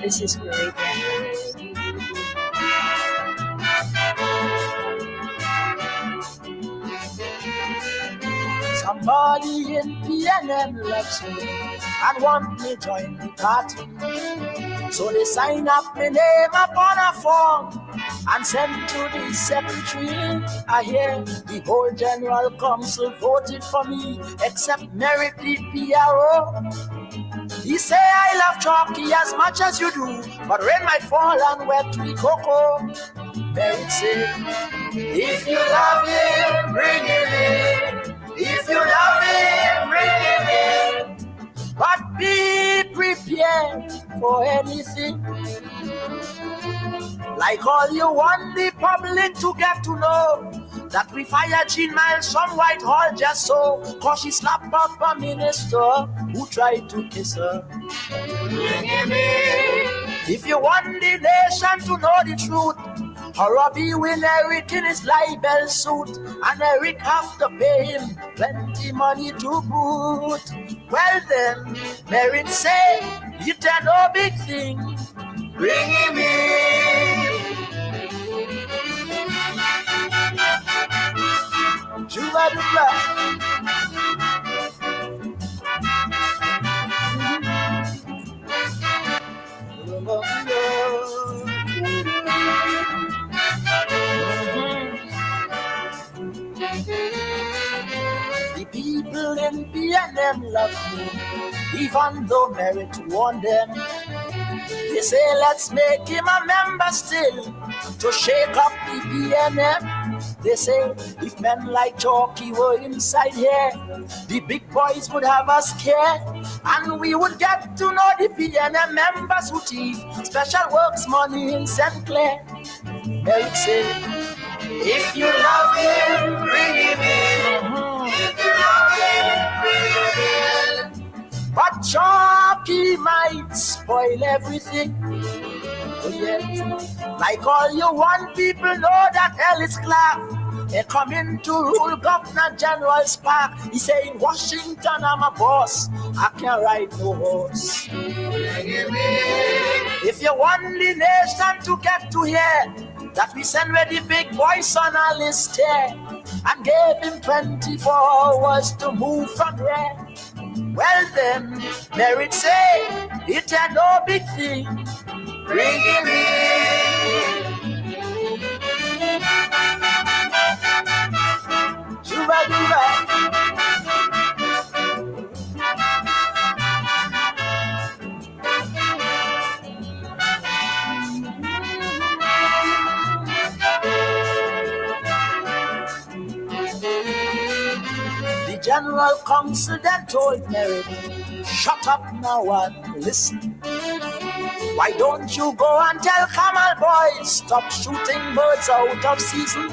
This is Caribbean. Somebody in PNM loves me and want me join the party. So they sign up my name upon a form and send to the secretary. I hear the whole general council voted for me except Merrick the PRO. He say I love Chalky as much as you do, but rain might fall and wet we cocoa. Merrick say, if you love him, bring him in. If you love him, bring him in. But be prepared for anything. Like all you want the public to get to know that we fire Jean Miles from Whitehall just so, cause she slapped up a minister who tried to kiss her. Bring him in. If you want the nation to know the truth, Robbie will Eric in his libel suit, and Eric have to pay him plenty money to boot. Well then, Merritt say, it ain't no big thing. Bring him in. Juba Dubla. The people in PNM love me, even though Merritt warned them. They say let's make him a member still to shake up the PNM. They say if men like Chalky were inside here, the big boys would have us scared, and we would get to know the PNM members who thief special works money in St. Clair. Merrick say, if you love him, bring him in. If you love him, bring him in. But Chalky might spoil everything. Oh yeah. Like all you want people know that Ellis Clark, they come in to rule Governor General Spark. He say in Washington I'm a boss, I can't ride no horse. If you want the nation to get to here, that we send where the big boys on our list here, and gave him 24 hours to move from here. Well then, Merritt say, it ain't no big thing. Bring him in. Juba Duba. The General Council then told Merritt, shut up now and listen. Why don't you go and tell Kamal boys stop shooting birds out of season?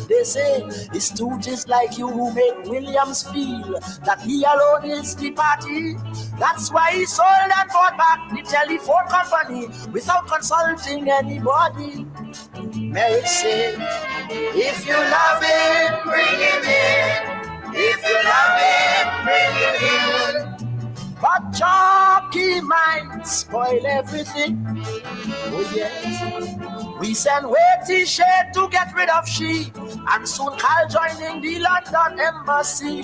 They say it's stooges like you who make Williams feel that he alone is the party. That's why he sold and bought back the telephone company without consulting anybody. Merritt said, if you love him, bring him in. If you love him, bring him in. But Chalky might spoil everything. Oh yes. We send Waity Shade to get rid of she, and soon Carl joining the London Embassy.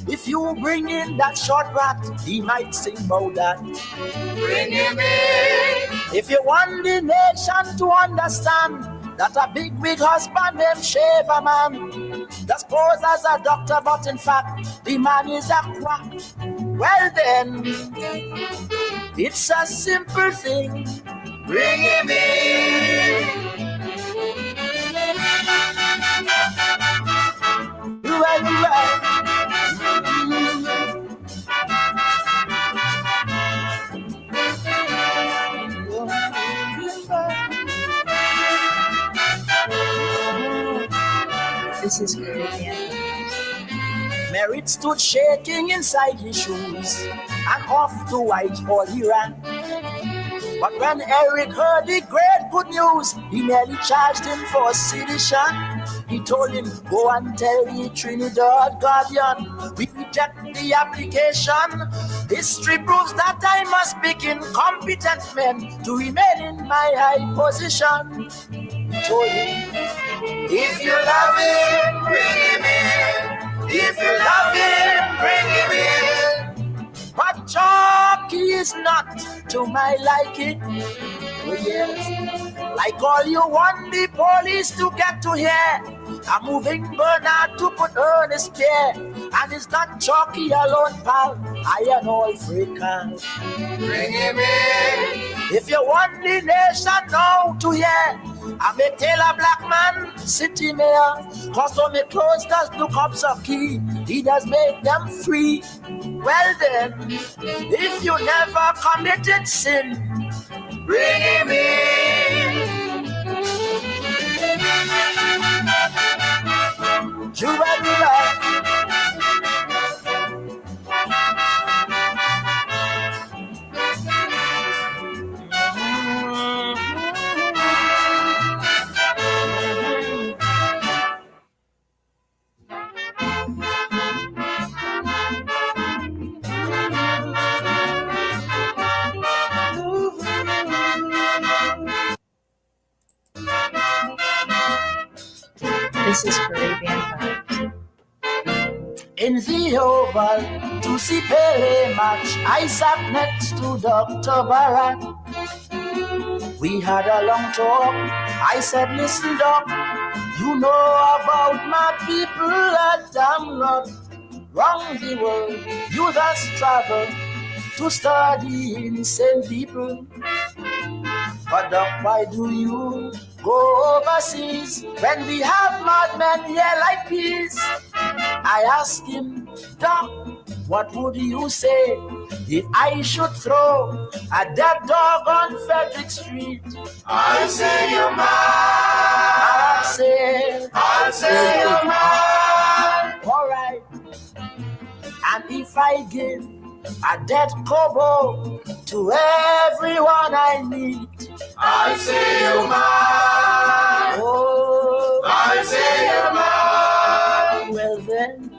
If you bring in that short rat, he might sing about that. Bring him in. If you want the nation to understand that a big husband named Shaver Man just pose as a doctor, but in fact the man is a quack. Well then, it's a simple thing. Bring him in. This is Caribbean. Merritt stood shaking inside his shoes, and off to Whitehall he ran. But when Eric heard the great good news, he nearly charged him for sedition. He told him, go and tell the Trinidad Guardian we reject the application. History proves that I must pick incompetent men to remain in my high position. Told him, if you love him, bring him in. If you love him, bring him in. But Chalky is not to my liking. Oh yes, like all you want the police to get to hear. A moving Bernard to put on his spear. And it's not Chalky alone, pal. I am all freakers. Bring him in. If you want the nation now to hear, I may tell a black man, city mayor, cause on the clothes does look up some key. He does make them free. Well then, if you never committed sin, bring him in. Juba Juba. This is Caribbean Vibes. In the Oval to see Pele match, I sat next to Dr. Barat. We had a long talk. I said, listen, Doc, you know about my people that I'm not wrong the world. You thus travel to study insane people. But Doc, why do you go overseas when we have madmen here like peas? I asked him, Doc, what would you say if I should throw a dead dog on Frederick Street? I'll say you're mad. I'll say you're mad. All right. And if I give a dead kobo to everyone I meet, I'll say you're mad. Oh, I'll say you're mad. Well then,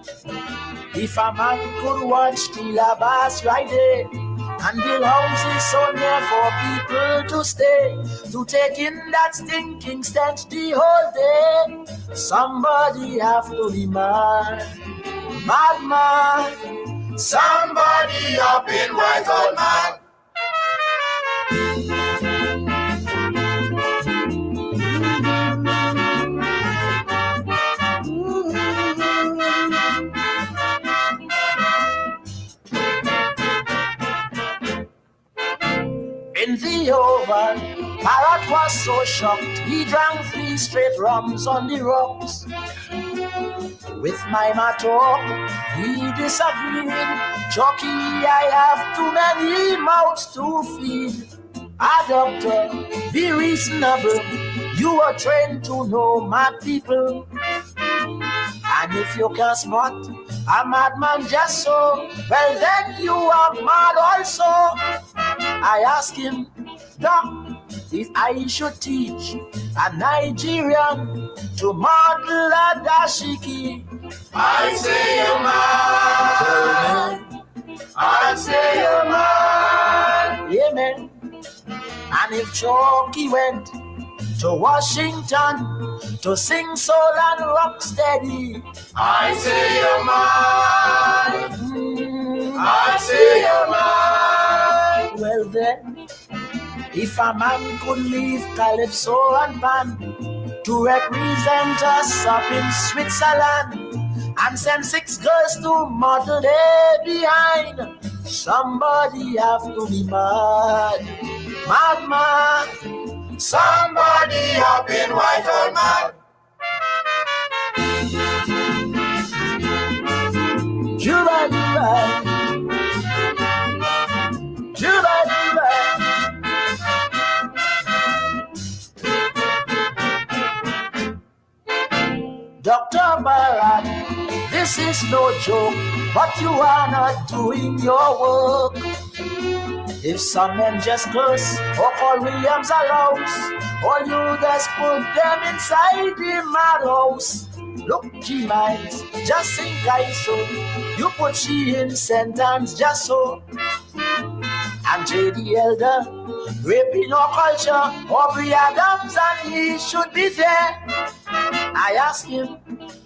if a man could watch Killer Bass Friday and build houses so near for people to stay, to take in that stinking stench the whole day, somebody have to be mad. Madman. Somebody up in Whitehall, man. In the Oval, Parrot was so shocked, he drank 3 straight rums on the rocks. With my talk, he disagreed. Chalky, I have too many mouths to feed. Doctor, be reasonable. You are trained to know mad people. And if you can spot a madman just so, well then you are mad also. I asked him, Doc, if I should teach a Nigerian to model a dashiki, I'll say you're mad. I'll say you're mad. Yeah, man. And if Chalky went to Washington to sing soul and rock steady, I say you're mad. I say you're mad. Well then, if a man could leave Calypso and Pan to represent us up in Switzerland and send 6 girls to model there behind, somebody have to be mad. Madman. Somebody up in Whitehall, man. Juba Juba. Juba Juba. Dr. Barat, this is no joke, but you are not doing your work. If some men just curse or call Williams a louse, or you just put them inside the madhouse, Look, G-Miles, just sing so. You put she in sentence just so. And J.D. Elder, raping our culture, Aubrey Adams, and he should be there. I ask him,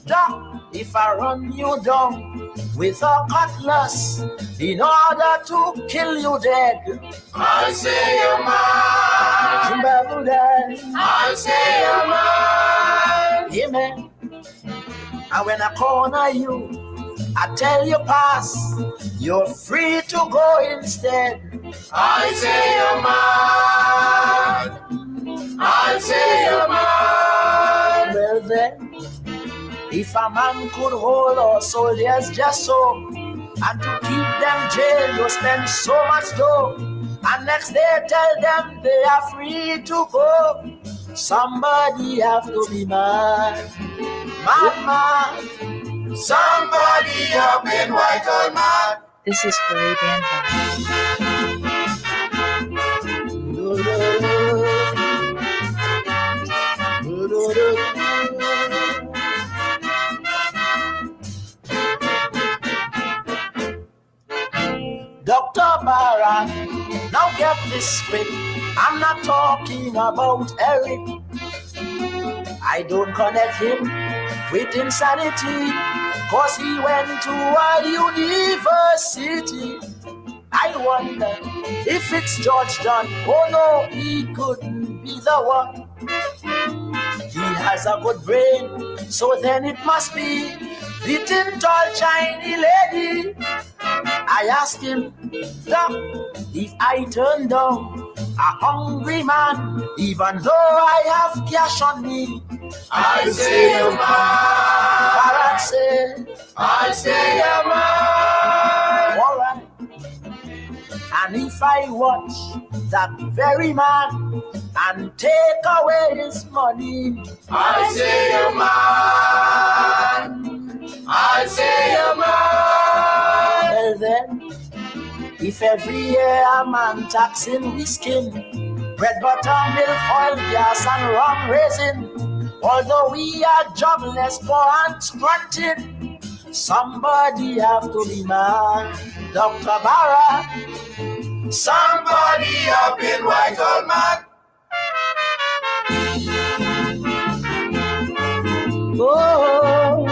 Doc, if I run you down with a cutlass in order to kill you dead, I say you're mine. I say you're yeah, mine. man. And when I corner you, I tell you pass, you're free to go instead. I say you're mine. I say you're mine. Well then, if a man could hold our soldiers just so, and to keep them jailed, you spend so much dough, and next day tell them they are free to go, somebody have to be mad. Mad. Somebody up in Whitehall. This is Caribbean Dr. Barra, now get this straight. I'm not talking about Eric. I don't connect him with insanity, cause he went to a university. I wonder if it's George John. Oh no, he couldn't be the one. He has a good brain, so then it must be the tall shiny lady. I asked him, Doc, if I turn down a hungry man, even though I have cash on me, I say you're mine. I say you're mine. Alright. And if I watch that very man and take away his money, I say you're mine. I say you're mine. well then, if every year a man taxing the skin, bread, butter, milk, oil, gas, and rum raisin, although we are jobless, poor and stunted, somebody have to be mad. Dr. Barra, somebody up in Whitehall, man. oh,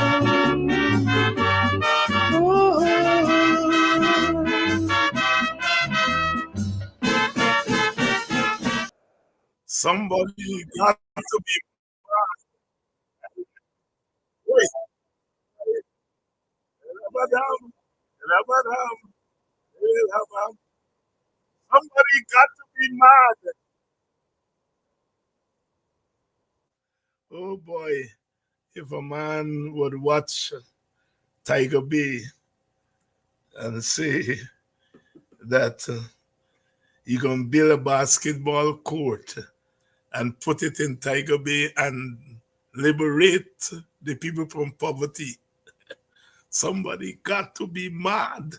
Somebody got to be wait, madam, somebody got to be mad. Oh boy, if a man would watch Tiger Bay and say that he gonna build a basketball court and put it in Tiger Bay and liberate the people from poverty. Somebody got to be mad.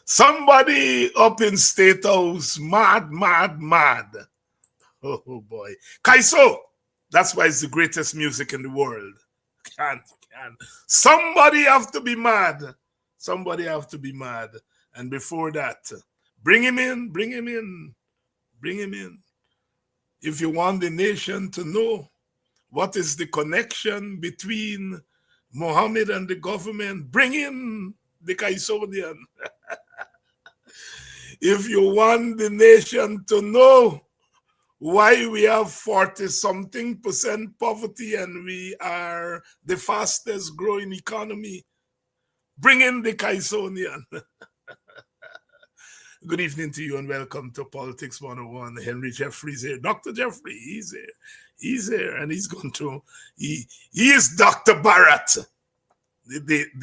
Somebody up in State House, mad. Oh boy. Kaiso, that's why it's the greatest music in the world. Can't. Somebody have to be mad. Somebody have to be mad. And before that, bring him in. If you want the nation to know what is the connection between Mohammed and the government, bring in the Kaisonian. If you want the nation to know why we have 40-something% poverty and we are the fastest growing economy, bring in the Kaisonian. Good evening to you and welcome to Politics 101. Henry Jeffries here. Dr. Jeffrey, he's here and he's going to, he is Dr. Barrett, the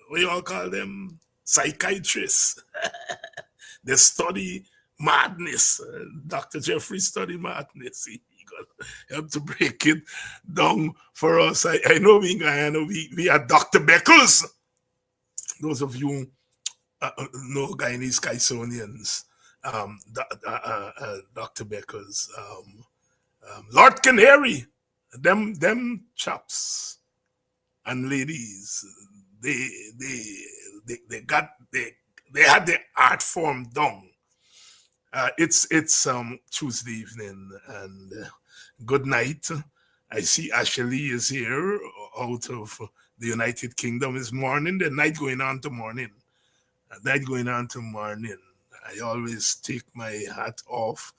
what you all call them? Psychiatrists. They study madness. Dr. Jeffrey study madness. He got help to break it down for us. I know we in Guyana, we are Dr. Beckles. Those of you know Guyanese Kaisonians, Dr. Beckles, Lord Canary, them chaps and ladies, they had their art form done. It's Tuesday evening, and good night. I see Ashley is here out of the United Kingdom. It's morning, the night going on to morning. Night going on to morning. I always take my hat off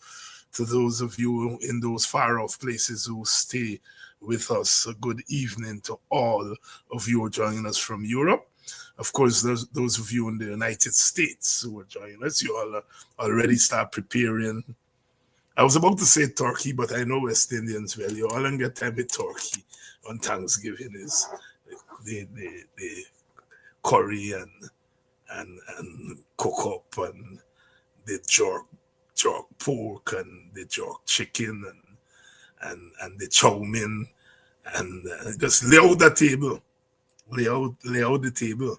to those of you in those far off places who stay with us. A good evening to all of you joining us from Europe. Of course, those of you in the United States who are joining us, you all already start preparing. I was about to say turkey, but I know West Indians well. You all don't get time with turkey on Thanksgiving is the curry and cook up and the jerk pork and the jerk chicken and the chow mein and just lay out the table, lay out the table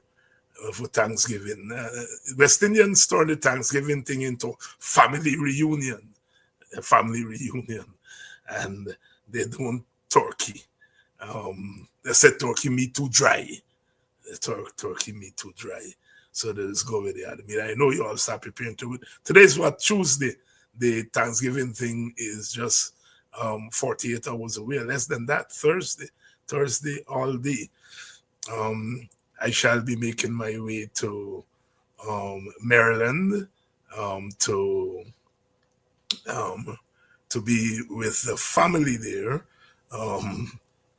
for Thanksgiving. West Indians turned the Thanksgiving thing into family reunion, and they don't turkey. They said turkey meat too dry. Turkey meat too dry. So they just go with the other meat. I know you all start preparing to it. Today's what, Tuesday. The Thanksgiving thing is just 48 hours away. Less than that, Thursday all day. I shall be making my way to Maryland to be with the family there.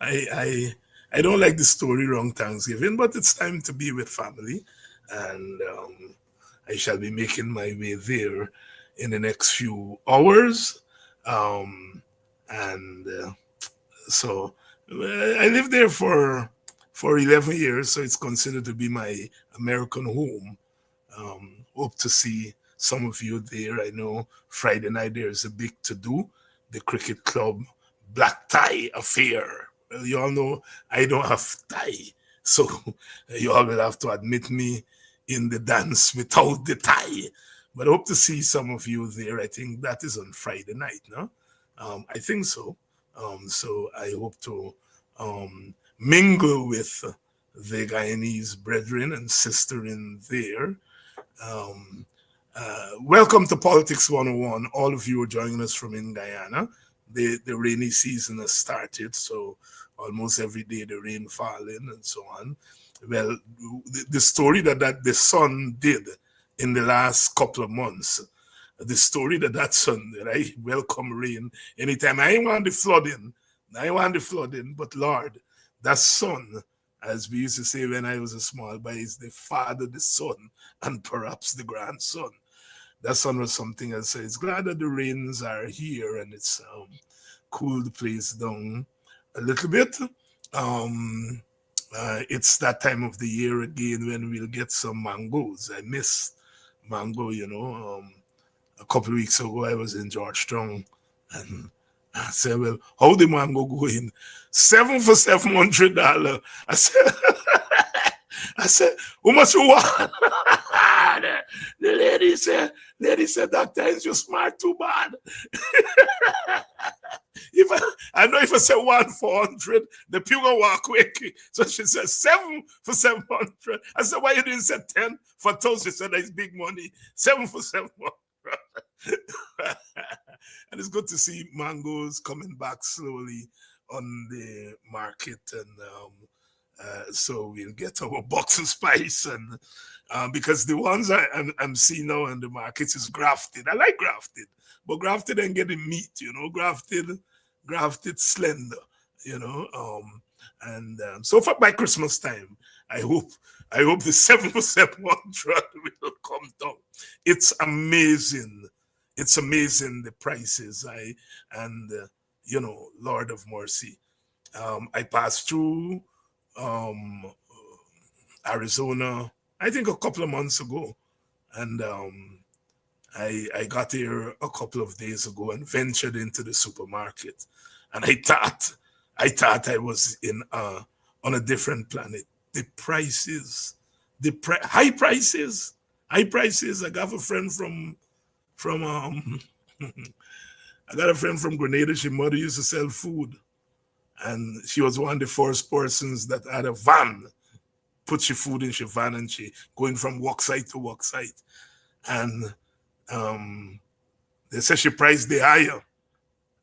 I don't like the story around Thanksgiving, but it's time to be with family, and I shall be making my way there in the next few hours. So I lived there for 11 years, so it's considered to be my American home. Hope to see some of you there. I know Friday night there's a big to-do, the cricket club black tie affair. Well, you all know I don't have tie, so you all will have to admit me in the dance without the tie. But I hope to see some of you there. I think that is on Friday night, no? I think so. So I hope to mingle with the Guyanese brethren and sister in there. Welcome to Politics 101. All of you are joining us from in Guyana. The rainy season has started, so almost every day the rain falling and so on. Well, the story that the sun did in the last couple of months, the story that sun, right? Welcome rain. Anytime I ain't want the flooding, but Lord, that sun, as we used to say when I was a small boy, is the father, the son, and perhaps the grandson. That sun was something else. So it's glad that the rains are here and it's cooled the place down a little bit. It's that time of the year again when we'll get some mangoes. I miss mango, a couple of weeks ago I was in Georgetown and I said, well, how the mango going? 7 for $700. I said, how much you want? The lady said, Dr. Is you smart too bad. I know if I say 1 for 100, the people gonna walk quick. So she said 7 for 700. I said, why you didn't say 10 for 1,000? She said that's big money. 7 for 700. And it's good to see mangoes coming back slowly on the market, and so we'll get our box of spice, and because the ones I'm seeing now in the markets is grafted. I like grafted, but grafted ain't getting meat, grafted slender, and so far by Christmas time, I hope the 7 for 700 will come down. It's amazing. It's amazing the prices. Lord of mercy. I passed through Arizona, I think a couple of months ago, and I got here a couple of days ago and ventured into the supermarket, and I thought I was on a different planet. The prices, high prices. I got a friend from I got a friend from Grenada. She mother used to sell food, And she was one of the first persons that had a van, put she food in she van, and she going from work site to work site. And they said she priced the higher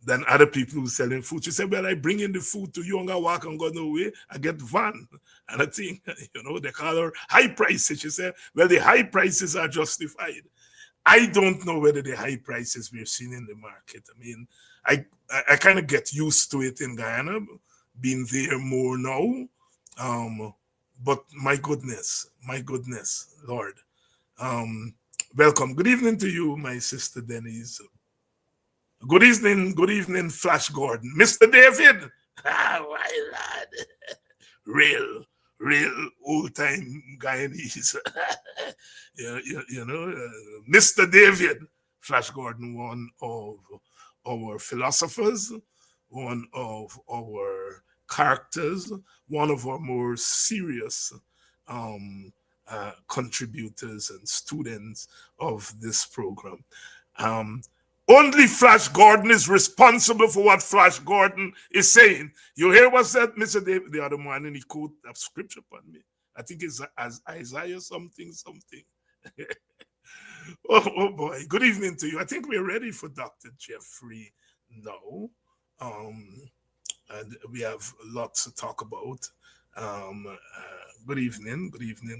than other people who selling food. She said, well, I bring in the food to you, and I walk and go no way. I get van. And I think, they call her high prices. She said, well, the high prices are justified. I don't know whether the high prices we're seeing in the market. I mean, I kind of get used to it in Guyana, being there more now. But my goodness, Lord. Welcome. Good evening to you, my sister Denise. Good evening, Flash Gordon. Mr. David. Why, lad. Real old-time Guyanese. Mr. David. Flash Gordon, one of our philosophers, one of our characters, one of our more serious contributors and students of this program. Only Flash Gordon is responsible for what Flash Gordon is saying. You hear what said Mr. David the other morning? He quoted a scripture upon me. I think it's as Isaiah something. Oh boy. Good evening to you. I think we're ready for Dr. Jeffrey now. And we have lots to talk about. Good evening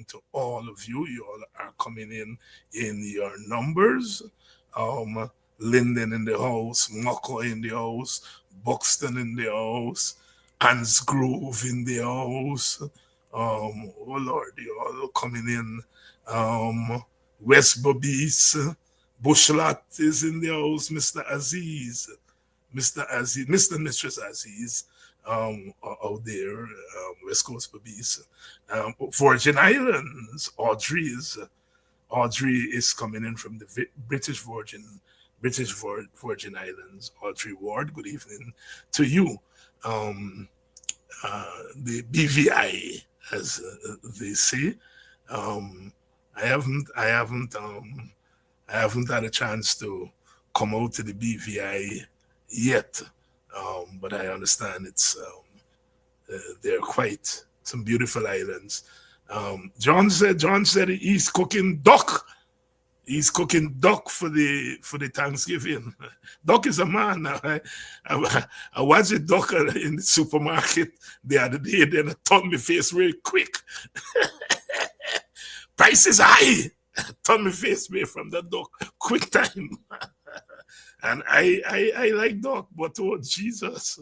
to all of you. You all are coming in your numbers. Linden in the house, Moko in the house, Buxton in the house, Ans Grove in the house. Oh Lord, you all coming in. West Bobis, Bushlat is in the house, Mr. Aziz, Mr. and Mistress Aziz, out there, West Coast Bobis. Virgin Islands, Audrey is coming in from the British Virgin Islands. Audrey Ward, good evening to you. The BVI, as they say. I haven't had a chance to come out to the BVI yet, but I understand it's they're quite some beautiful islands. John said he's cooking duck. He's cooking duck for the Thanksgiving. Duck is a man now. I watched a duck in the supermarket the other day, then I turned my face real quick. Price is high. Turn my face away from the duck. Quick time. And I like duck, but oh Jesus.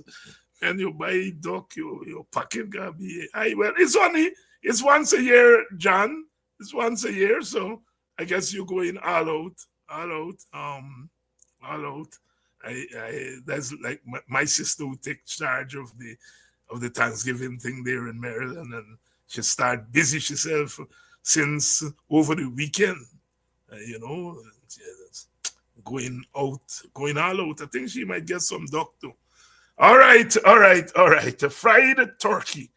When you buy duck, your pocket gonna be high. Well, it's once a year, John. It's once a year, so I guess you're going all out. That's like my sister who takes charge of the Thanksgiving thing there in Maryland, and she start busy herself since over the weekend. Going all out. I think she might get some duck too. All right. A fried turkey.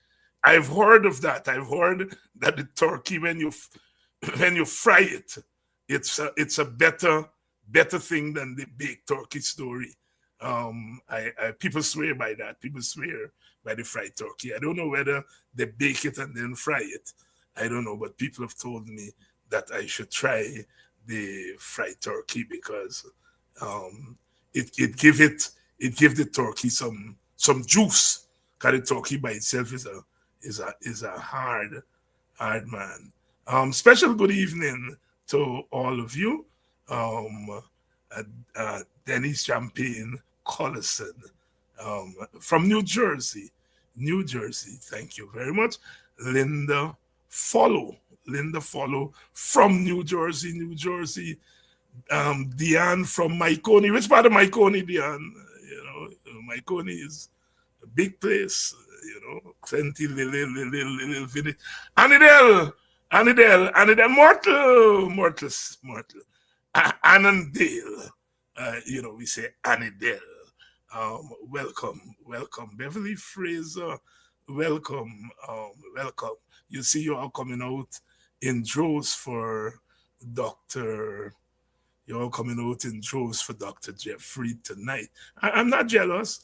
I've heard of that. I've heard that the turkey, when you fry it, it's a better thing than the baked turkey story. People swear by that. People swear by the fried turkey. I don't know whether they bake it and then fry it. I don't know, but people have told me that I should try the fried turkey because it give the turkey some juice. Because the turkey by itself is a hard man. Special good evening to all of you. Dennis Champagne Collison from New Jersey. Thank you very much. Linda Follow from New Jersey. Diane from Maikoni. Which part of Maikoni, Diane? Maikoni is a big place, 20 little village. Annandale, Mortal. Annandale. We say Annandale. Welcome. Beverly Fraser, welcome. You see you all coming out in droves for Dr. You're all coming out in droves for Dr. Jeffrey tonight. I'm not jealous.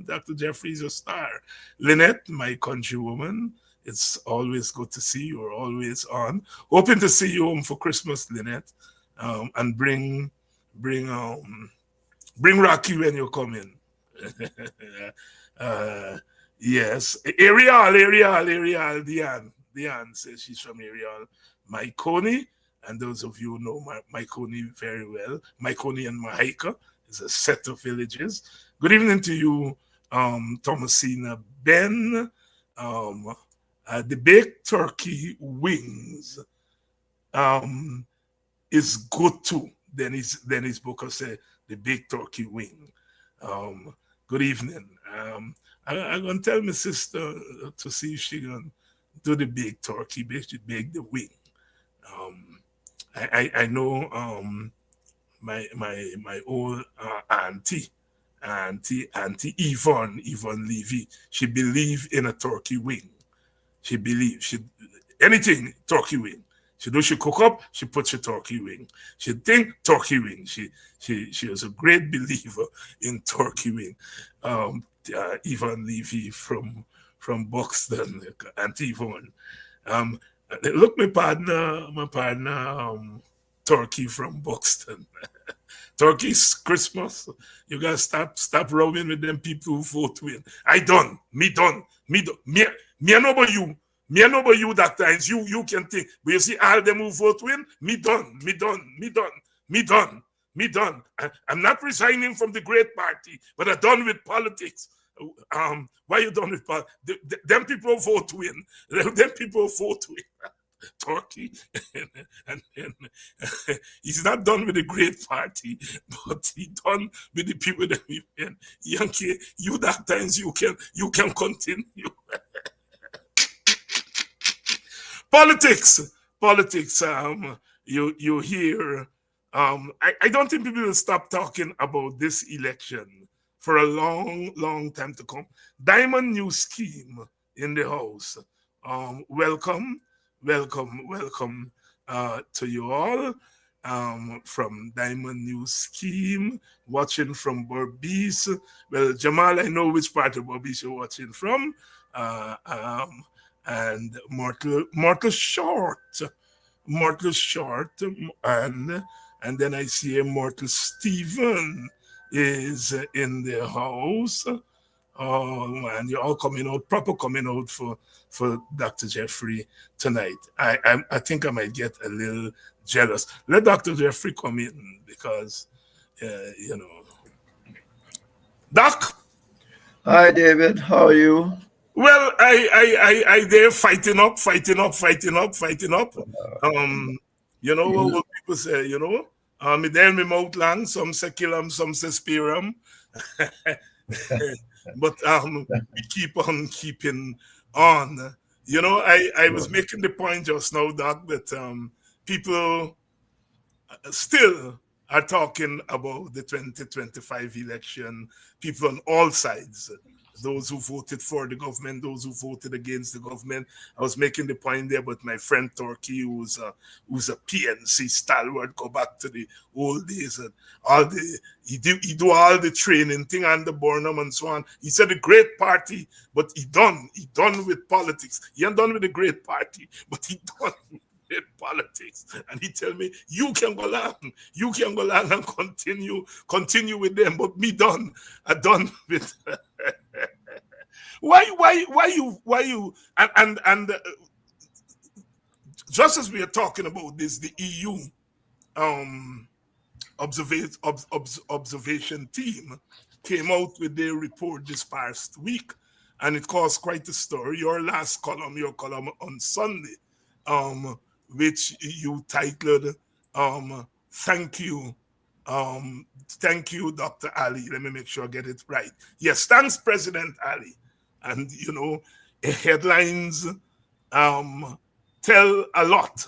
Dr. Jeffrey is a star. Lynette, my countrywoman, it's always good to see you. You're always on. Hoping to see you home for Christmas, Lynette, and bring Rocky when you come in. Yes, Ariel, Diane says she's from Ariel. Myconi, and those of you who know Myconi very well, Myconi and Mahika is a set of villages. Good evening to you, Thomasina Ben. The baked turkey wings is good too. Dennis Booker said the baked turkey wing. Good evening. I'm gonna tell my sister to see if she can do the baked turkey, bake the wing. I know my old auntie Yvonne Levy. She believed in a turkey wing. She believed anything turkey wing. She cook up, she puts a turkey wing. She think turkey wing. She was a great believer in turkey wing. Yvonne Levy from Buxton, Auntie Yvonne. Look, my partner, Turkey from Buxton. Turkey's Christmas. You gotta stop rowing with them people who vote win. Me I know about you. Me I know about you that times. You can think. But you see all them who vote win, me done. I'm not resigning from the great party, but I'm done with politics. Why you done with politics? Them people vote win. Them people vote win. Turkey, and he's not done with the great party, but he done with the people that we win. Yankee, you that times you can continue. Politics. You hear. I don't think people will stop talking about this election for a long time to come. Diamond New Scheme in the house. Welcome to you all from Diamond New Scheme, watching from Berbice. Well, Jamal, I know which part of Berbice you're watching from. And Mortal Short, and then I see a Mortal Stephen is in the house. Oh, and you're all coming out for Dr. Jeffrey tonight. I think I might get a little jealous. Let Dr. Jeffrey come in because, Doc. Hi, David. How are you? Well, I there fighting up. What people say, me there me mouth lang, some say kill 'em, some say spear 'em. But we keep on keeping on. I was making the point just now, Doc, that people still are talking about the 2025 election, people on all sides, those who voted for the government, those who voted against the government. I was making the point there, but my friend Turkey, who's a PNC stalwart, go back to the old days and he do all the training thing under Burnham and so on. He said a great party, but he done with politics. He ain't done with the great party, but he done with politics. And he tell me, you can go along and continue with them, but me done. I done with why you and just as we are talking about this, the EU observation team came out with their report this past week, and it caused quite a story. Your column on Sunday, which you titled thank you, Dr. Ali. Let me make sure I get it right. Yes, thanks, President Ali. And headlines tell a lot.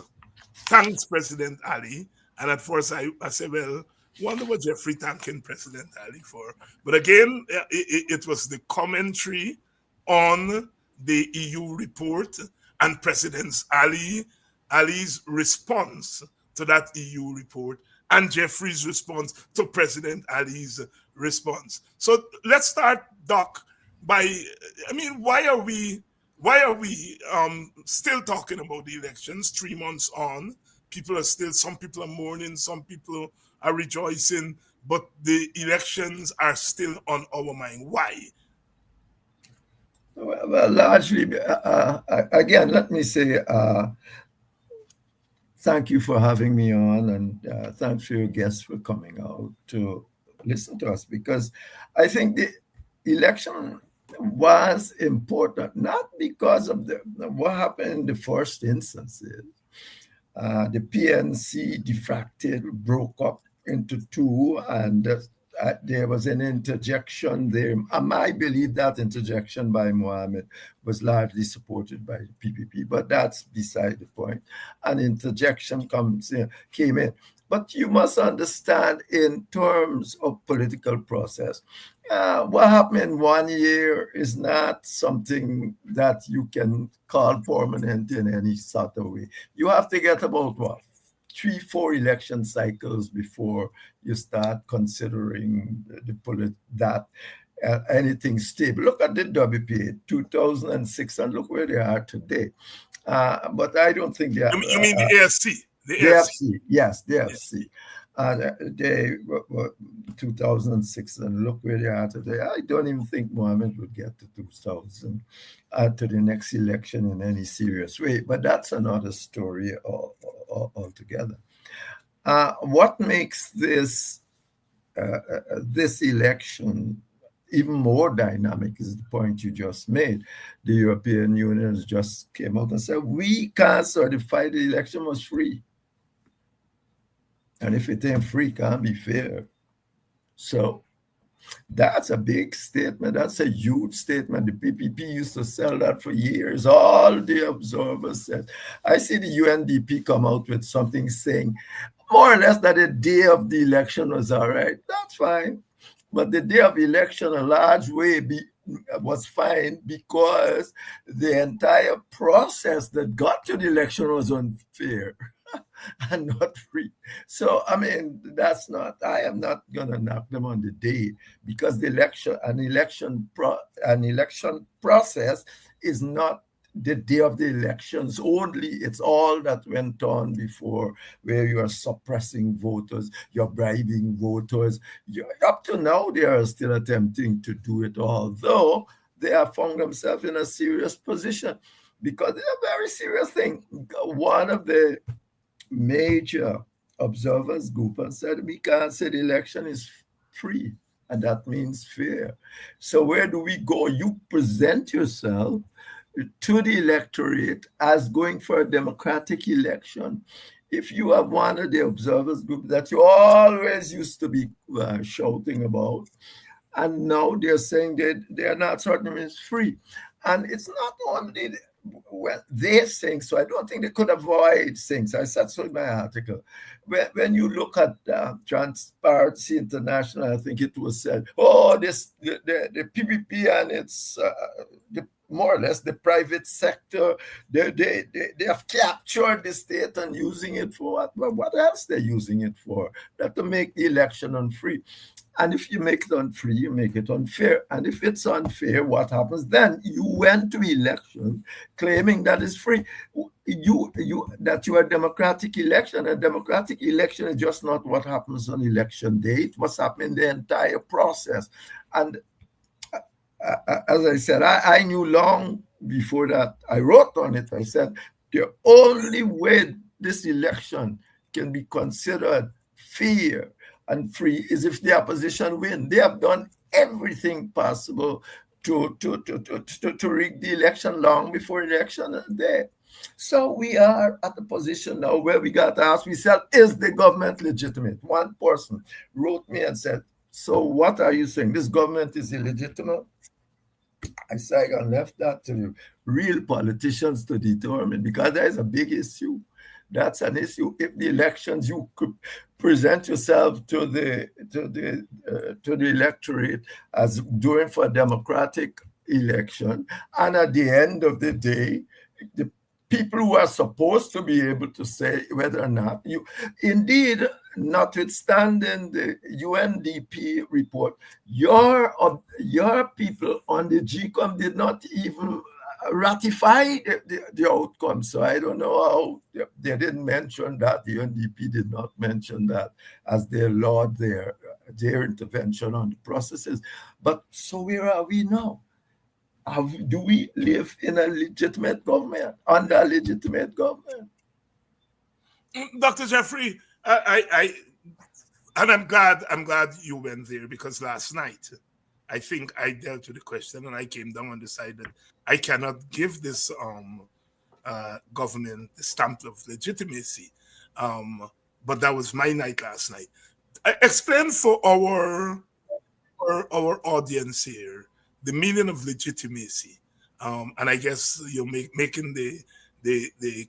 Thanks, President Ali. And at first I said, well, wonder what Jeffrey thanking President Ali for. But again, it was the commentary on the EU report and President Ali's response to that EU report and Jeffrey's response to President Ali's response. So let's start, Doc, by, I mean, why are we still talking about the elections 3 months on? Some people are mourning, some people are rejoicing, but the elections are still on our mind. Why? Well, largely, again, let me say thank you for having me on, and thanks for your guests for coming out to listen to us, because I think the election was important, not because of what happened in the first instances. The PNC defracted, broke up into two, and there was an interjection there. I believe that interjection by Mohammed was largely supported by the PPP, but that's beside the point. An interjection came in. But you must understand, in terms of political process, what happened in 1 year is not something that you can call permanent in any sort of way. You have to get about, 3-4 election cycles before you start considering anything stable. Look at the WPA, 2006, and look where they are today. But I don't think they are. You mean the AFC? The AFC, yes, the AFC. They were 2006, and look where they are today. I don't even think Mohammed would get to 2000 to the next election in any serious way. But that's another story altogether. What makes this election even more dynamic is the point you just made. The European Union just came out and said, we can't certify the election was free. And if it ain't free, it can't be fair. So that's a big statement. That's a huge statement. The PPP used to sell that for years. All the observers said. I see the UNDP come out with something saying more or less that the day of the election was all right. That's fine. But the day of election, a large way was fine because the entire process that got to the election was unfair and not free. So, I mean, I am not going to knock them on the day, because an election process is not the day of the elections only. It's all that went on before, where you are suppressing voters, you're bribing voters. Up to now, they are still attempting to do it, although they have found themselves in a serious position, because it's a very serious thing. One of the major observers, Gupta, said we can't say the election is free, and that means fair. So where do we go? You present yourself to the electorate as going for a democratic election. If you have one of the observers group that you always used to be shouting about, and now they're saying that they are not certain it's free. And it's not only they're saying so. I don't think they could avoid saying. I said so in my article. When you look at Transparency International, I think it was said, the PPP and it's more or less the private sector, they have captured the state and using it for what? Well, what else they're using it for? That to make the election unfree. And if you make it unfree, you make it unfair. And if it's unfair, what happens then? You went to election claiming that it's free. That you are a democratic election. A democratic election is just not what happens on election day. It must happen in the entire process. And as I said, I knew long before that. I wrote on it. I said, the only way this election can be considered fair and free is if the opposition win. They have done everything possible to rig the election long before election day. So we are at a position now where we got to ask ourselves, is the government legitimate? One person wrote me and said, so what are you saying? This government is illegitimate? I said, I left that to the real politicians to determine, because there is a big issue. That's an issue. If the elections, you could present yourself to the electorate as doing for a democratic election, and at the end of the day, the people who are supposed to be able to say whether or not you, indeed, notwithstanding the UNDP report, your people on the GCOM did not even ratify the outcome. So I don't know how they didn't mention that. The UNDP did not mention that as their law, their intervention on the processes. But so where are we now? Do we live in a legitimate government, under a legitimate government? Dr. Jeffrey, I and I'm glad you went there, because last night I think I dealt with the question and I came down on the side that I cannot give this government the stamp of legitimacy. But that was my night last night. Explain for our audience here the meaning of legitimacy, and I guess you're making the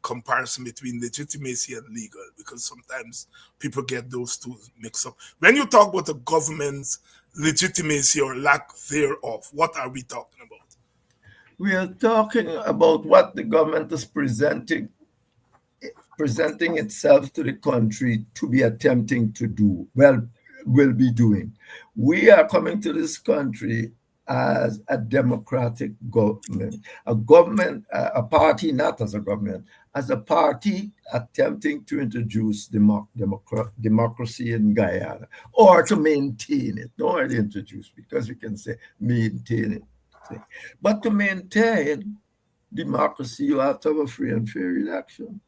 comparison between legitimacy and legal, because sometimes people get those two mixed up. When you talk about the government's legitimacy or lack thereof, what are we talking about? We are talking about what the government is presenting itself to the country to be attempting to do, will be doing. We are coming to this country as a democratic government, a party, not as a government, as a party attempting to introduce democracy in Guyana, or to maintain it. Don't already introduce, because we can say maintain it. But to maintain democracy, you have to have a free and fair election.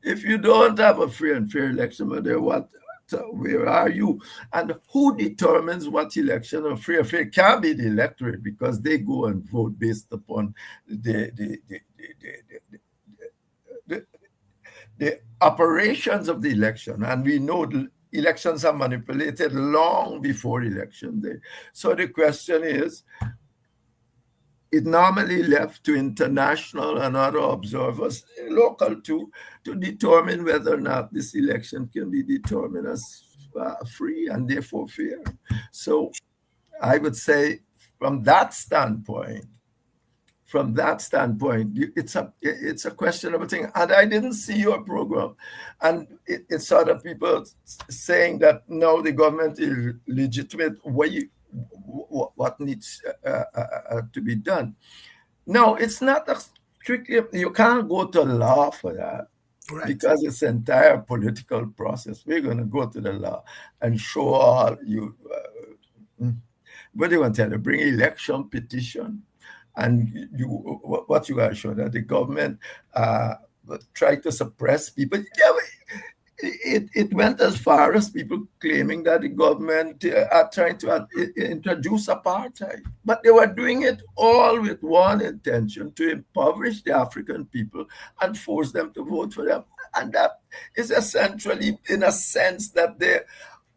If you don't have a free and fair election, where are you? And who determines what election are free or fair? It can't be the electorate, because they go and vote based upon the operations of the election. And we know the elections are manipulated long before election day. So the question is, it normally left to international and other observers, local too, to determine whether or not this election can be determined as free and therefore fair. So I would say from that standpoint, it's a questionable thing. And I didn't see your program. And it's other people saying that no, the government is legitimate. What needs to be done? No, it's not strictly, you can't go to law for that. Right. Because it's an entire political process. We're going to go to the law and show all you. What do you want to tell you? Bring election petition, and what you got to show that the government tried to suppress people. Yeah, it went as far as people claiming that the government are trying to introduce apartheid. But they were doing it all with one intention: to impoverish the African people and force them to vote for them. And that is essentially, in a sense, that they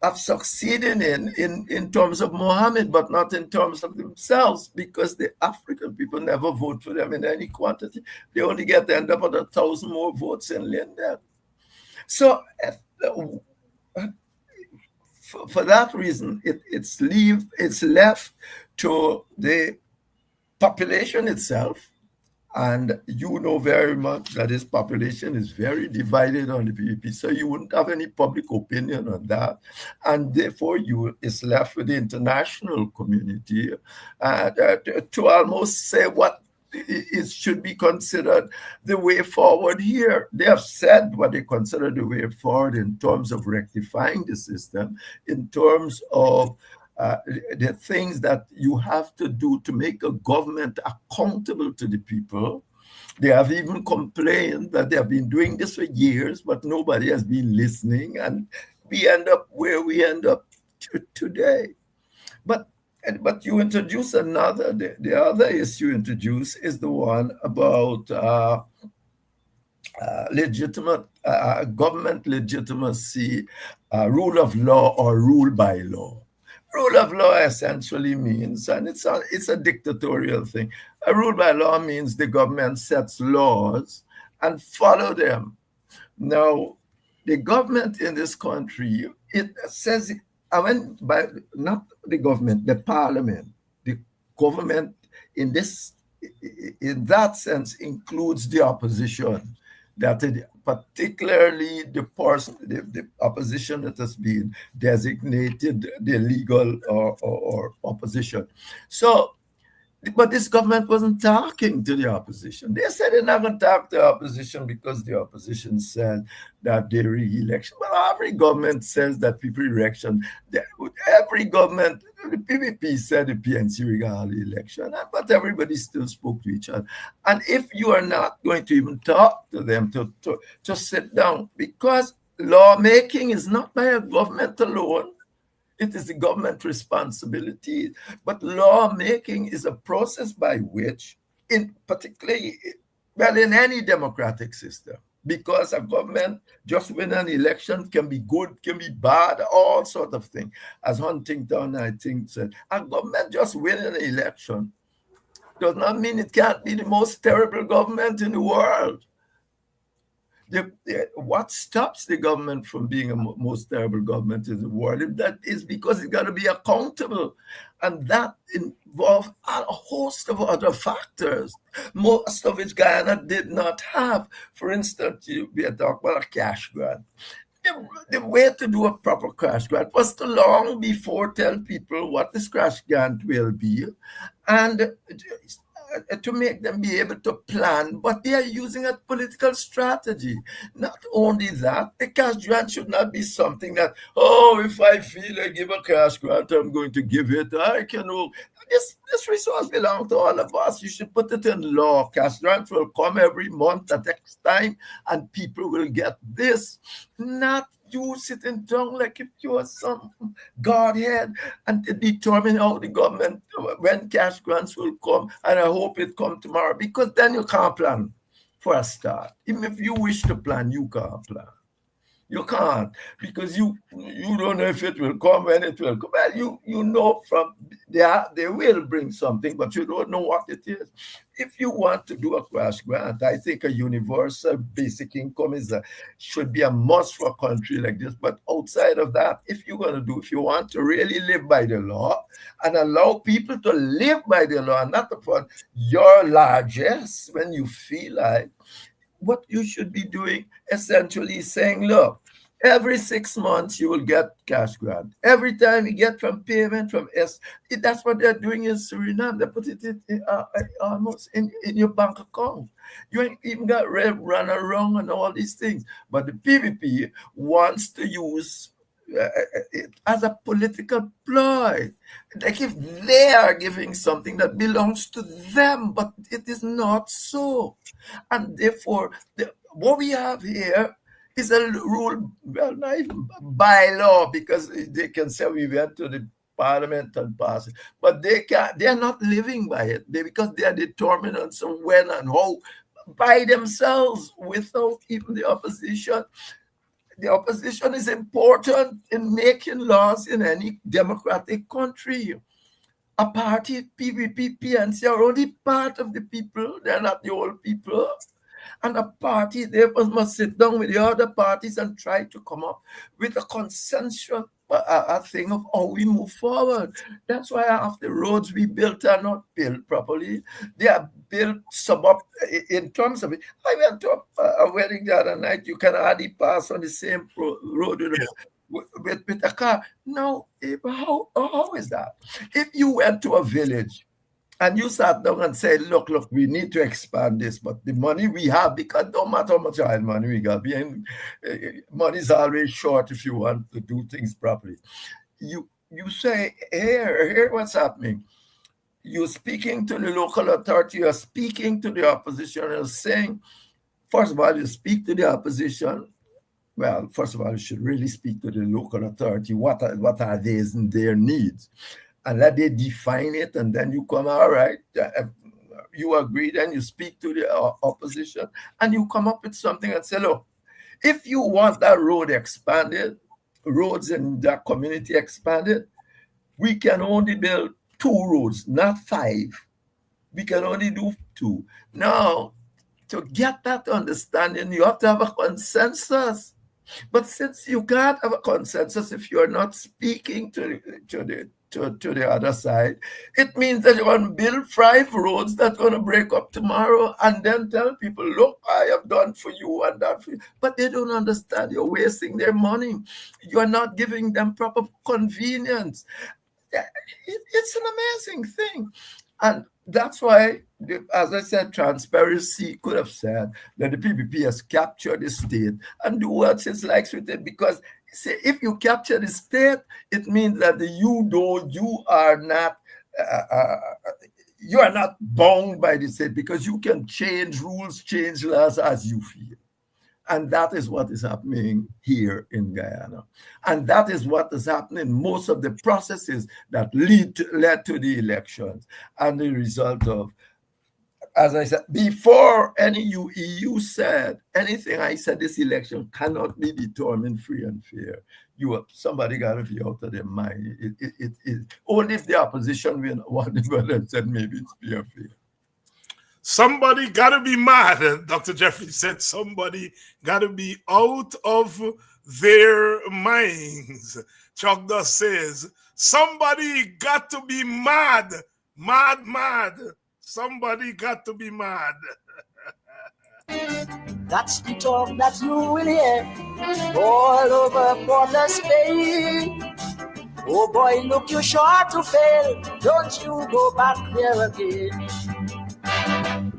have succeeded in terms of Mohammed, but not in terms of themselves, because the African people never vote for them in any quantity. They only get to end up with 1,000 more votes in Linden. So for that reason, it's left to the population itself. And you know very much that this population is very divided on the PPP. So you wouldn't have any public opinion on that. And therefore, it's left with the international community to almost say what it should be considered the way forward here. They have said what they consider the way forward in terms of rectifying the system, in terms of the things that you have to do to make a government accountable to the people. They have even complained that they have been doing this for years, but nobody has been listening, and we end up where we end up today. But you introduce another, the other issue you introduce is the one about legitimate government legitimacy, rule of law or rule by law. Rule of law essentially means, and it's a dictatorial thing. A rule by law means the government sets laws and follow them. Now, the government in this country, it says, not the government, the parliament. The government in that sense includes the opposition. that particularly the person, the opposition that has been designated the legal or opposition. So, but this government wasn't talking to the opposition. They said they're not going to talk to the opposition because the opposition said that they re-election. Well, every government says that people election. Every government, the PVP said the PNC regarding the election, but everybody still spoke to each other. And if you are not going to even talk to them, to sit down, because lawmaking is not by a government alone. It is the government responsibility. But lawmaking is a process by which, in any democratic system, because a government just win an election can be good, can be bad, all sort of things. As Huntington, I think, said, a government just win an election does not mean it can't be the most terrible government in the world. What stops the government from being a most terrible government in the world? That is because it's got to be accountable. And that involves a host of other factors, most of which Guyana did not have. For instance, we are talking about a cash grant. The way to do a proper cash grant was to long before tell people what this cash grant will be, and to make them be able to plan, but they are using a political strategy. Not only that, the cash grant should not be something that, if I feel I give a cash grant, I'm going to give it. This resource belongs to all of us. You should put it in law. Cash grants will come every month at X time, and people will get this. Not you sitting down like if you are some godhead and determine how the government, when cash grants will come, and I hope it come tomorrow, because then you can't plan for a start. Even if you wish to plan, you can't plan. You can't, because you don't know if it will come, when it will come. Well, you know from they will bring something, but you don't know what it is. If you want to do a cash grant, I think a universal basic income should be a must for a country like this. But outside of that, if you want to really live by the law and allow people to live by the law, and not upon your largesse when you feel like, what you should be doing essentially is saying, look, every 6 months you will get cash grant. Every time you get from payment from that's what they're doing in Suriname. They put it almost in your bank account. You ain't even got run around and all these things. But the PVP wants to use it as a political ploy. Like if they are giving something that belongs to them, but it is not so. And therefore, what we have here is a rule, well, not even by law, because they can say we went to the parliament and pass it, but they are not living by it, because they are determined on some when and how by themselves without even the opposition. The opposition is important in making laws in any democratic country. A party, PVP, PNC are only part of the people. They're not the whole people. And a party, they must sit down with the other parties and try to come up with a consensus, a thing of how we move forward. That's why half the roads we built are not built properly. They are built in terms of it. I went to a wedding the other night. You can hardly pass on the same road with a car. Now, how is that? If you went to a village and you sat down and said, look, we need to expand this, but the money we have, because no matter how much money we got, money is always short if you want to do things properly. You say, here what's happening. You're speaking to the local authority, you're speaking to the opposition, and saying, first of all, you speak to the opposition. Well, first of all, you should really speak to the local authority. What are their needs? And let they define it, and then you come, all right, you agree, then you speak to the opposition, and you come up with something and say, look, if you want that road expanded, roads in that community expanded, we can only build 2 roads, not 5. We can only do 2. Now, to get that understanding, you have to have a consensus. But since you can't have a consensus if you're not speaking to the to the other side. It means that you're going to build 5 roads that are going to break up tomorrow and then tell people, look, I have done for you and that for you. But they don't understand. You're wasting their money. You're not giving them proper convenience. It's an amazing thing. And that's why, as I said, transparency could have said that the PPP has captured the state and do what it likes with it. Because see, if you capture the state, it means that you are not bound by the state, because you can change rules, change laws as you feel. And that is what is happening here in Guyana. And that is what is happening in most of the processes that led to the elections. And the result of, as I said, before any EU said anything, I said this election cannot be determined free and fair. Somebody got to be out of their mind. Only if the opposition win whatever said maybe it's fair. Somebody got to be mad. Dr. Jeffrey said somebody got to be out of their minds. Chuck Dust says somebody got to be mad. Mad. Somebody got to be mad. That's the talk that you will hear all over Port Spain. Oh boy, look, you sure to fail. Don't you go back there again.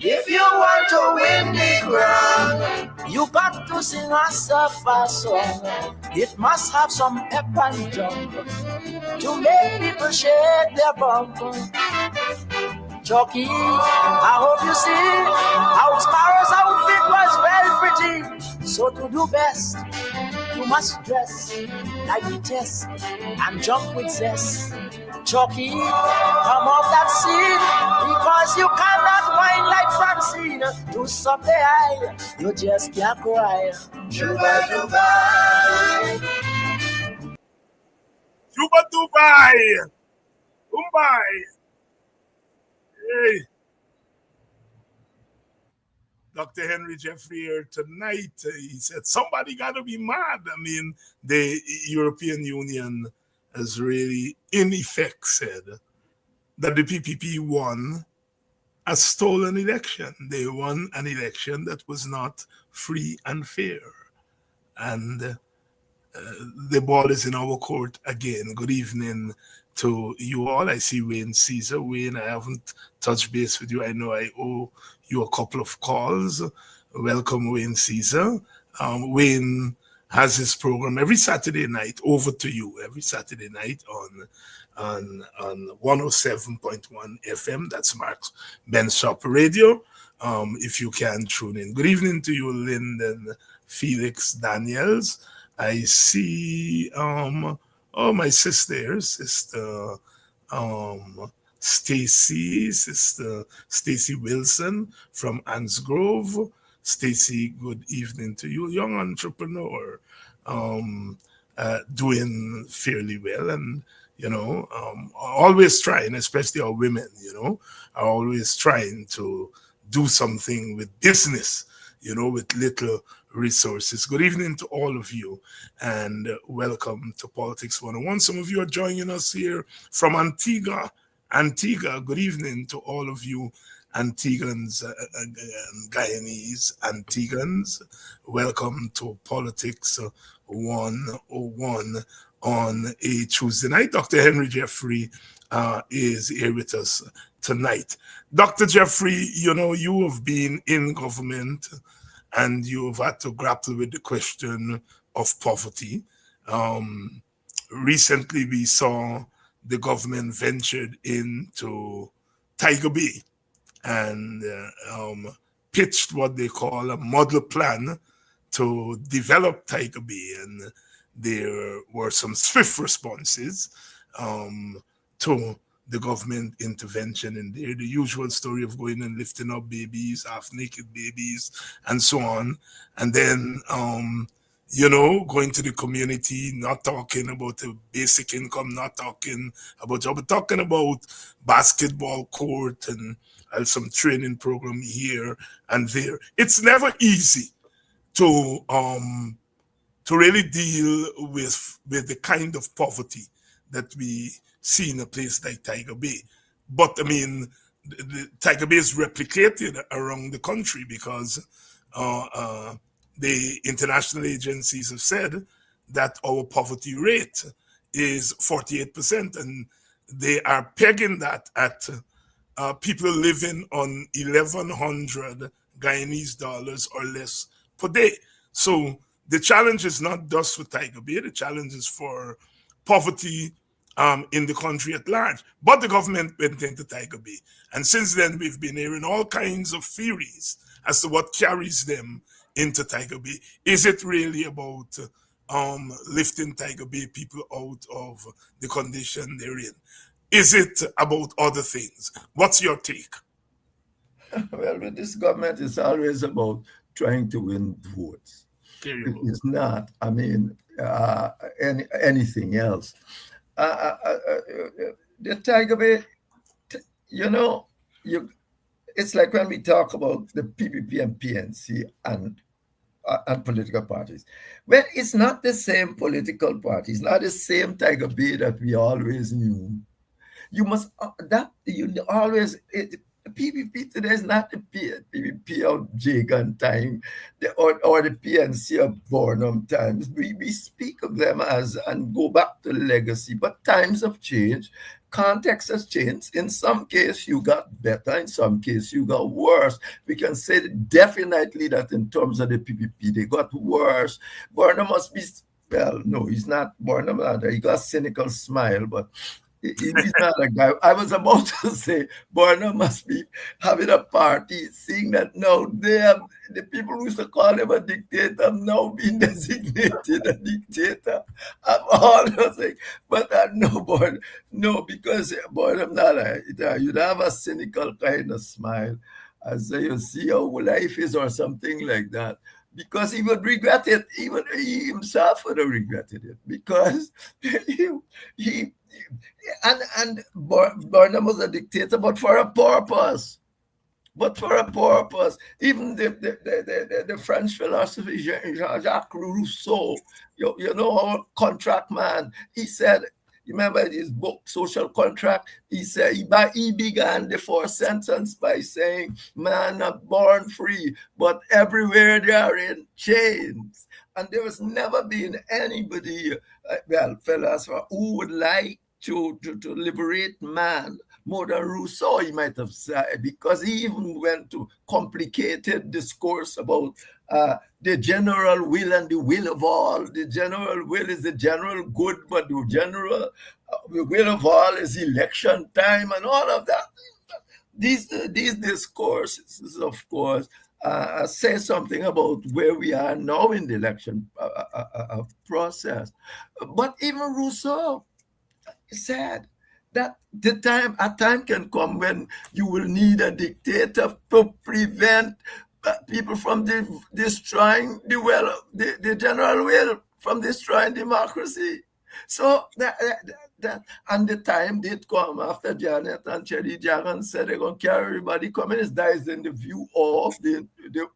If you want to win the crown, you got to sing a suffer song. It must have some pep and jump to make people shake their bum. Chucky, I hope you see how Sparrow's outfit was well pretty. So to do best, you must dress like the test and jump with zest. Chucky, come off that scene, because you cannot whine like Francine. Do something high, you just can't cry. Juba Dubai. Juba Dubai. Mumbai. Hey. Dr. Henry Jeffrey here tonight, he said, somebody got to be mad. I mean, the European Union has really, in effect, said that the PPP won a stolen election. They won an election that was not free and fair. And the ball is in our court again. Good evening to you all. I see Wayne Caesar. Wayne, I haven't touched base with you. I know I owe you a couple of calls. Welcome, Wayne Caesar. Wayne has his program every Saturday night, over to you, every Saturday night on 107.1 FM. That's Mark's Bensop Radio. If you can tune in. Good evening to you, Lyndon Felix Daniels. I see my sister Stacy Wilson from Ansgrove. Stacy, good evening to you, young entrepreneur, doing fairly well, and always trying, especially our women, are always trying to do something with business, with little resources. Good evening to all of you, and welcome to Politics 101. Some of you are joining us here from Antigua. Good evening to all of you Antiguans, Guyanese, Antigans. Welcome to Politics 101 on a Tuesday night. Dr. Henry Jeffrey is here with us tonight. Dr. Jeffrey, you have been in government and you've had to grapple with the question of poverty. Recently, we saw the government ventured into Tiger Bay and pitched what they call a model plan to develop Tiger Bay. And there were some swift responses to the government intervention in there. The usual story of going and lifting up babies, half-naked babies, and so on. And then, going to the community, not talking about the basic income, not talking about job, but talking about basketball court and some training program here and there. It's never easy to really deal with the kind of poverty that we seeing a place like Tiger Bay. But I mean, the Tiger Bay is replicated around the country because the international agencies have said that our poverty rate is 48%, and they are pegging that at people living on 1,100 Guyanese dollars or less per day. So the challenge is not just for Tiger Bay, the challenge is for poverty in the country at large. But the government went into Tiger Bay. And since then, we've been hearing all kinds of theories as to what carries them into Tiger Bay. Is it really about lifting Tiger Bay people out of the condition they're in? Is it about other things? What's your take? Well, with this government, it's always about trying to win votes. It's not, I mean, anything else. The Tiger Bay, it's like when we talk about the PPP and PNC and political parties. Well, it's not the same political parties, not the same Tiger Bay that we always knew. You must PPP today is not the PPP of Jagan time or the PNC of Burnham times. We speak of them as and go back to the legacy, but times have changed. Context has changed. In some case, you got better. In some case, you got worse. We can say definitely that in terms of the PPP, they got worse. Burnham must be, well, no, he's not Burnham. He got a cynical smile, but he's not a guy. I was about to say Burnham must be having a party, seeing that now the people who used to call him a dictator have now been designated a dictator. I'm all saying, but no, because Burnham you'd have a cynical kind of smile as you see how life is or something like that. Because he would regret it, even he himself would have regretted it, because Burnham was a dictator, but for a purpose. Even the French philosopher Jean-Jacques Rousseau, our contract man, he said, remember his book, Social Contract? He said he began the fourth sentence by saying, "Man not born free, but everywhere they are in chains." And there has never been anybody, philosopher, who would like to liberate man more than Rousseau, he might have said, because he even went to complicated discourse about the general will and the will of all. The general will is the general good, but the general will of all is election time and all of that. These discourses, of course, say something about where we are now in the election process. But even Rousseau said that a time can come when you will need a dictator to prevent people from destroying the general will, from destroying democracy. So that and the time did come after Janet and Cherry Jagan said they're going to carry everybody. Communist dies in the view of the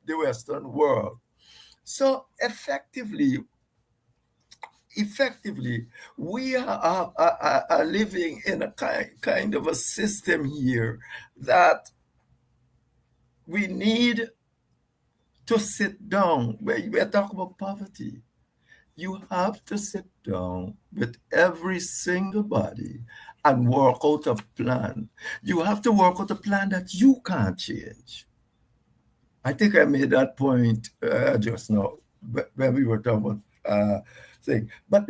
Western world. So effectively, we are living in a kind of a system here that we need to sit down. We're talking about poverty. You have to sit down with every single body and work out a plan. You have to work out a plan that you can't change. I think I made that point just now when we were talking about thing. But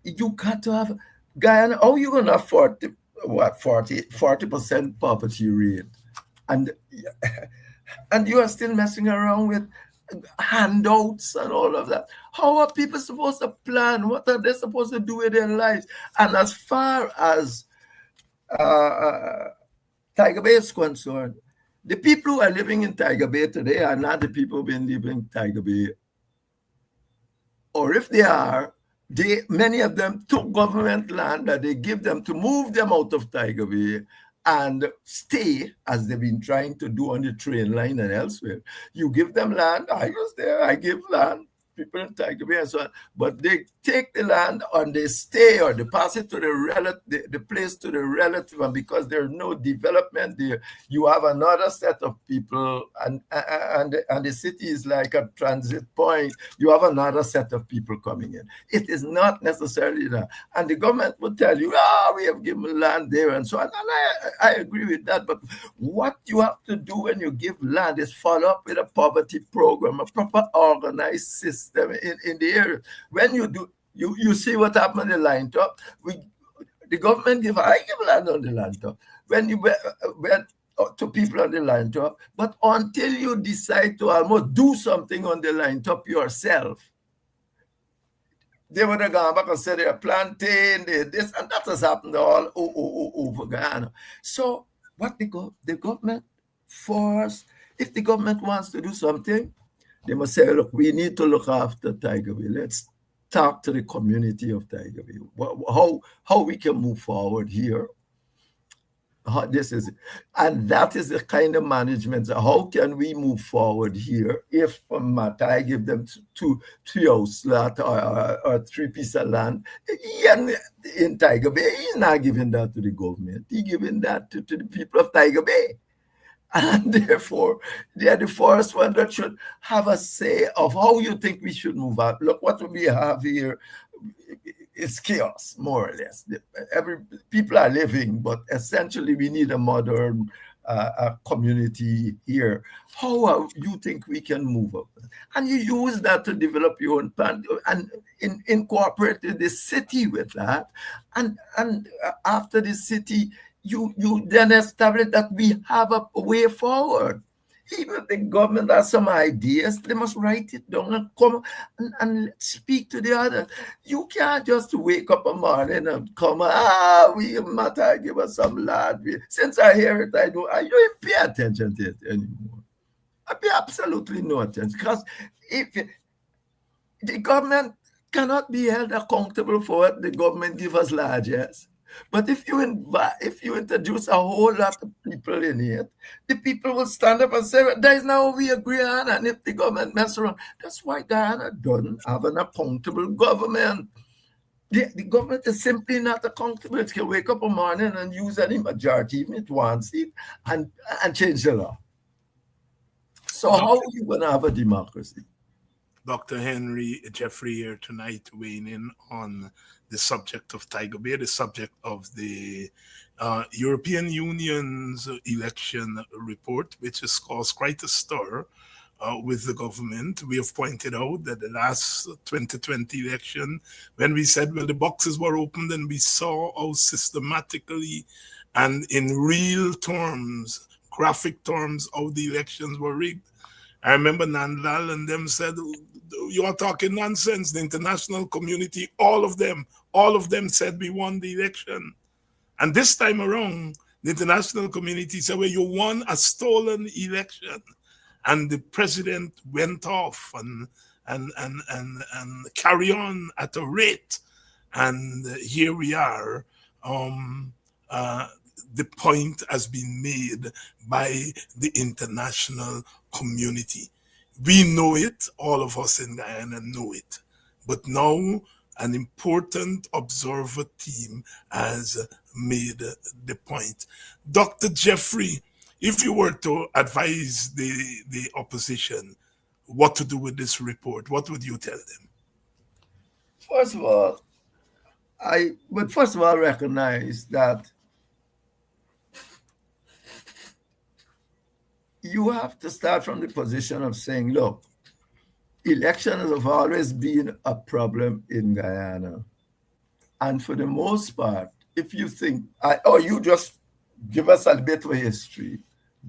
you got to have Guyana. How you gonna afford 40% poverty rate, and you are still messing around with handouts and all of that? How are people supposed to plan? What are they supposed to do with their lives? And as far as Tiger Bay is concerned, the people who are living in Tiger Bay today are not the people who've been living in Tiger Bay. Or if they are, many of them took government land that they give them to move them out of Tiger Bay and stay, as they've been trying to do on the train line and elsewhere. You give them land. I was there. I give land. people in Tiger Bay and so on, but they take the land and they stay or they pass it to the place to the relative, and because there's no development there, you have another set of people, and the city is like a transit point. You have another set of people coming in. It is not necessarily that. And the government will tell you, we have given land there and so on. And I agree with that. But what you have to do when you give land is follow up with a poverty program, a proper organized system in the area. When you do, you see what happened in the line top. The government give land on the line top. When you went to people on the line top, but until you decide to almost do something on the line top yourself, they would have gone back and said they're planting this, and that has happened all over Guyana. So what the government force, if the government wants to do something, they must say, look, we need to look after Tiger Bay. Let's talk to the community of Tiger Bay. How we can move forward here. This is it. And that is the kind of management. How can we move forward here if I give them two house lot or 3 pieces of land? In Tiger Bay, he's not giving that to the government. He's giving that to the people of Tiger Bay. And therefore, they are the first one that should have a say of how you think we should move out. Look, what we have here is chaos, more or less. People are living, but essentially we need a modern community here. How you think we can move up? And you use that to develop your own plan and incorporate the city with that. And after the city, you then establish that we have a way forward. Even if the government has some ideas, they must write it down and come and speak to the others. You can't just wake up a morning and come, we matter, give us some land. Since I hear it, I don't pay attention to it anymore. I pay absolutely no attention, because if the government cannot be held accountable for what the government give us largesse. But if you introduce a whole lot of people in it, the people will stand up and say, that is now we agree on. And if the government mess around, that's why Guyana doesn't have an accountable government. The government is simply not accountable. It can wake up a morning and use any majority, even if it wants it, and change the law. So how are you going to have a democracy? Dr. Henry Jeffrey here tonight, weighing in on the subject of Tiger Bay, the subject of the European Union's election report, which has caused quite a stir with the government. We have pointed out that the last 2020 election, when we said, well, the boxes were opened, and we saw how systematically and in real terms, graphic terms, how the elections were rigged. I remember Nandlal and them said, you are talking nonsense. The international community, all of them said we won the election. And this time around, the international community said, well, you won a stolen election. And the president went off and carry on at a rate. And here we are. The point has been made by the international community. We know it, all of us in Guyana know it. But now an important observer team has made the point. Dr. Jeffrey, if you were to advise the opposition what to do with this report, what would you tell them? First of all, I would recognize that you have to start from the position of saying, look, elections have always been a problem in Guyana. And for the most part, if you think, you just give us a bit of history,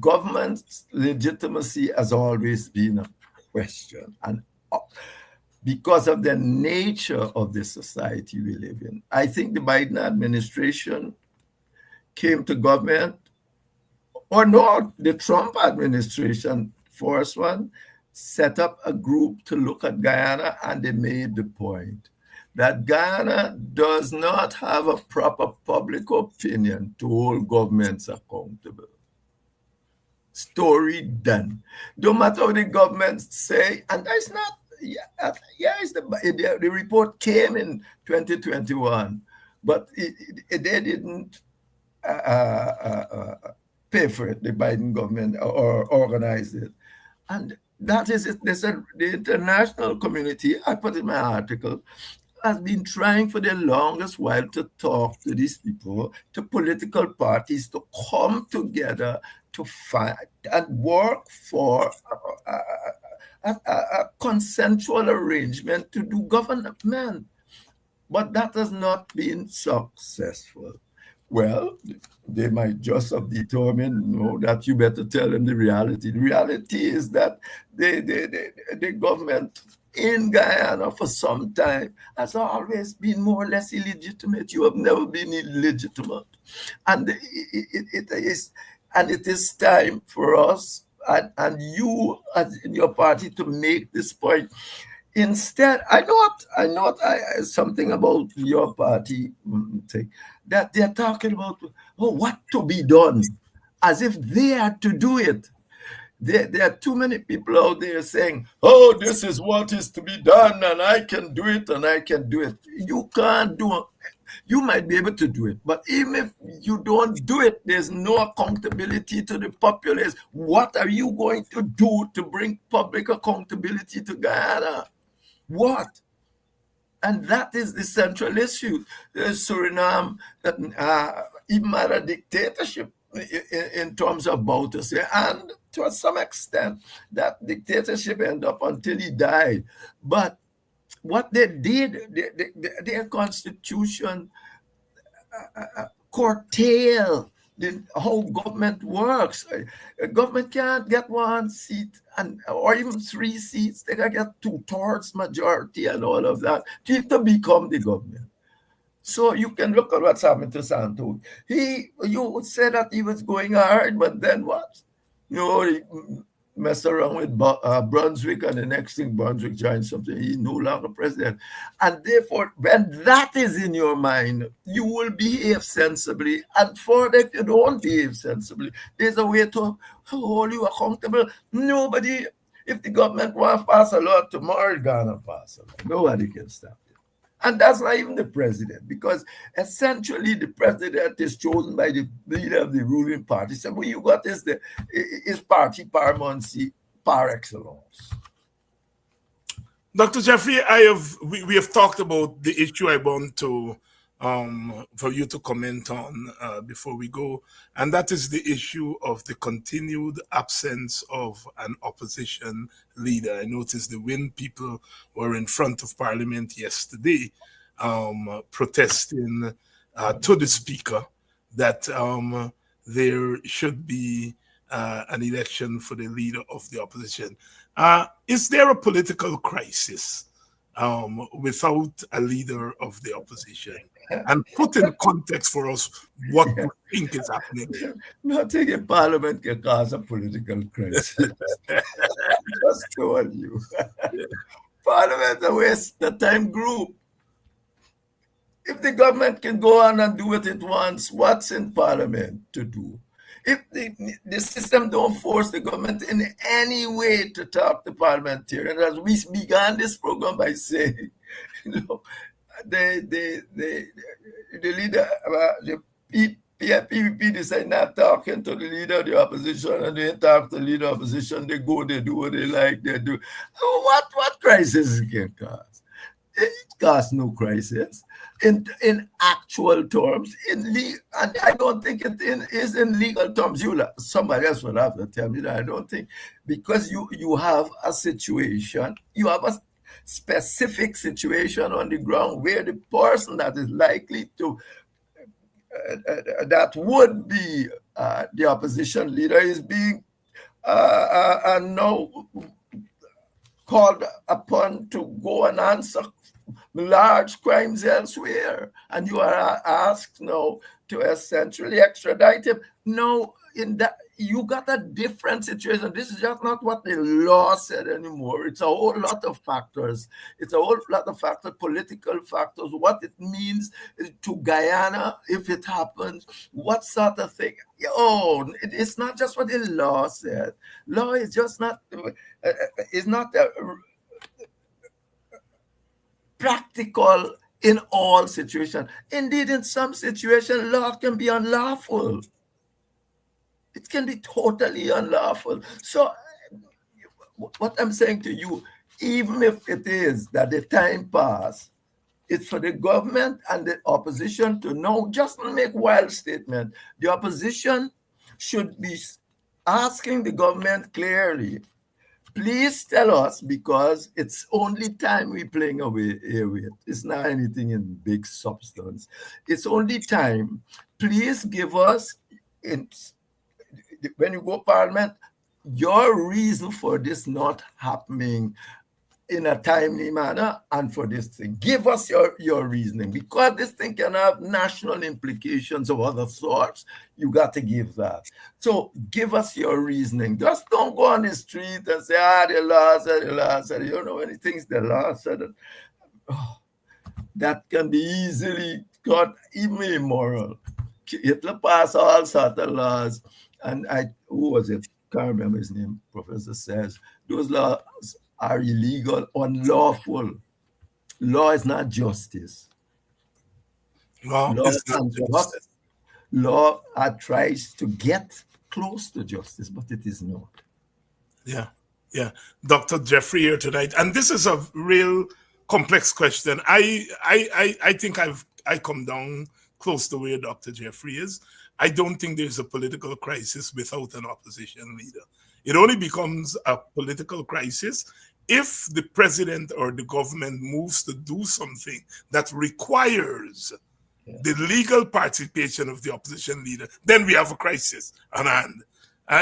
government legitimacy has always been a question. And because of the nature of the society we live in, I think the Biden administration came to government, or no, the Trump administration, first one, set up a group to look at Guyana, and they made the point that Guyana does not have a proper public opinion to hold governments accountable. Story done. No matter what the governments say, and that's not, yes, the report came in 2021, but they didn't pay for it. The Biden government or organized it, and that is it. They said the international community, I put in my article, has been trying for the longest while to talk to these people, to political parties, to come together to fight and work for a consensual arrangement to do government. But that has not been successful. Well, they might just have determined, that you better tell them the reality. The reality is that the government in Guyana for some time has always been more or less illegitimate. You have never been illegitimate. And it is time for us and you as in your party to make this point. Instead, I know something about your party thing, that they're talking about what to be done, as if they had to do it. There are too many people out there saying, "Oh, this is what is to be done, and I can do it, and I can do it." You can't do it. You might be able to do it, but even if you don't do it, there's no accountability to the populace. What are you going to do to bring public accountability to Guyana? What? And that is the central issue. Suriname even had a dictatorship in terms of Bouterse, and to some extent, that dictatorship ended up until he died. But what they did, their constitution curtail how government works. Government can't get one seat or even 3 seats. They can get 2/3 majority and all of that to become the government. So you can look at what's happened to Santos. You would say that he was going hard, but then what? He messed around with Brunswick, and the next thing Brunswick joined something. He's no longer president. And therefore, when that is in your mind, you will behave sensibly. And further, if you don't behave sensibly, there's a way to hold you accountable. Nobody, if the government wants to pass a law tomorrow, it's gonna pass a law. Nobody can stop it. And that's not even the president, because essentially the president is chosen by the leader of the ruling party. So what you got is party paramountcy par excellence. Dr. Jeffrey, we have talked about the issue I want to for you to comment on before we go, and that is the issue of the continued absence of an opposition leader. I noticed the Win people were in front of Parliament yesterday protesting to the Speaker that there should be an election for the leader of the opposition. Is there a political crisis without a leader of the opposition? And put in context for us what you think is happening. Nothing in Parliament can cause a political crisis. Just told you. Parliament is a waste of time group. If the government can go on and do what it wants, what's in Parliament to do? If the system don't force the government in any way to talk to parliamentarians, as we began this program by saying, the leader, the PPP decide not talking to the leader of the opposition, and they talk to the leader of the opposition, they go, they do what they like, they do. What crisis it can cause? It causes no crisis in actual terms. And I don't think it is in legal terms. Somebody else will have to tell me that. I don't think, because you have a situation, you have a specific situation on the ground where the person that is likely to that would be the opposition leader is being now called upon to go and answer large crimes elsewhere, and you are asked now to essentially extradite him. No, in that you got a different situation. This is just not what the law said anymore. It's a whole lot of factors. It's a whole lot of factors, political factors, what it means to Guyana if it happens, what sort of thing. It's not just what the law said. Law is just not, practical in all situations. Indeed, in some situations, law can be unlawful. It can be totally unlawful. So what I'm saying to you, even if it is that the time pass, it's for the government and the opposition to know, just to make wild statement. The opposition should be asking the government clearly, please tell us, because it's only time we're playing away here with. It's not anything in big substance. It's only time. Please give us, when you go Parliament, your reason for this not happening in a timely manner and for this thing. Give us your reasoning, because this thing can have national implications of other sorts. You got to give that. So give us your reasoning. Just don't go on the street and say, the law said. You know, when he thinks the law said it, that can be easily got even immoral. Hitler passed all sorts of laws, and who was it? Can't remember his name. Professor says those laws are illegal, unlawful. Law is not justice. Law is not justice. Law tries to get close to justice, but it is not. Yeah. Dr. Jeffrey here tonight, and this is a real complex question. I think I come down close to where Dr. Jeffrey is. I don't think there's a political crisis without an opposition leader. It only becomes a political crisis if the president or the government moves to do something that requires the legal participation of the opposition leader. Then we have a crisis on hand.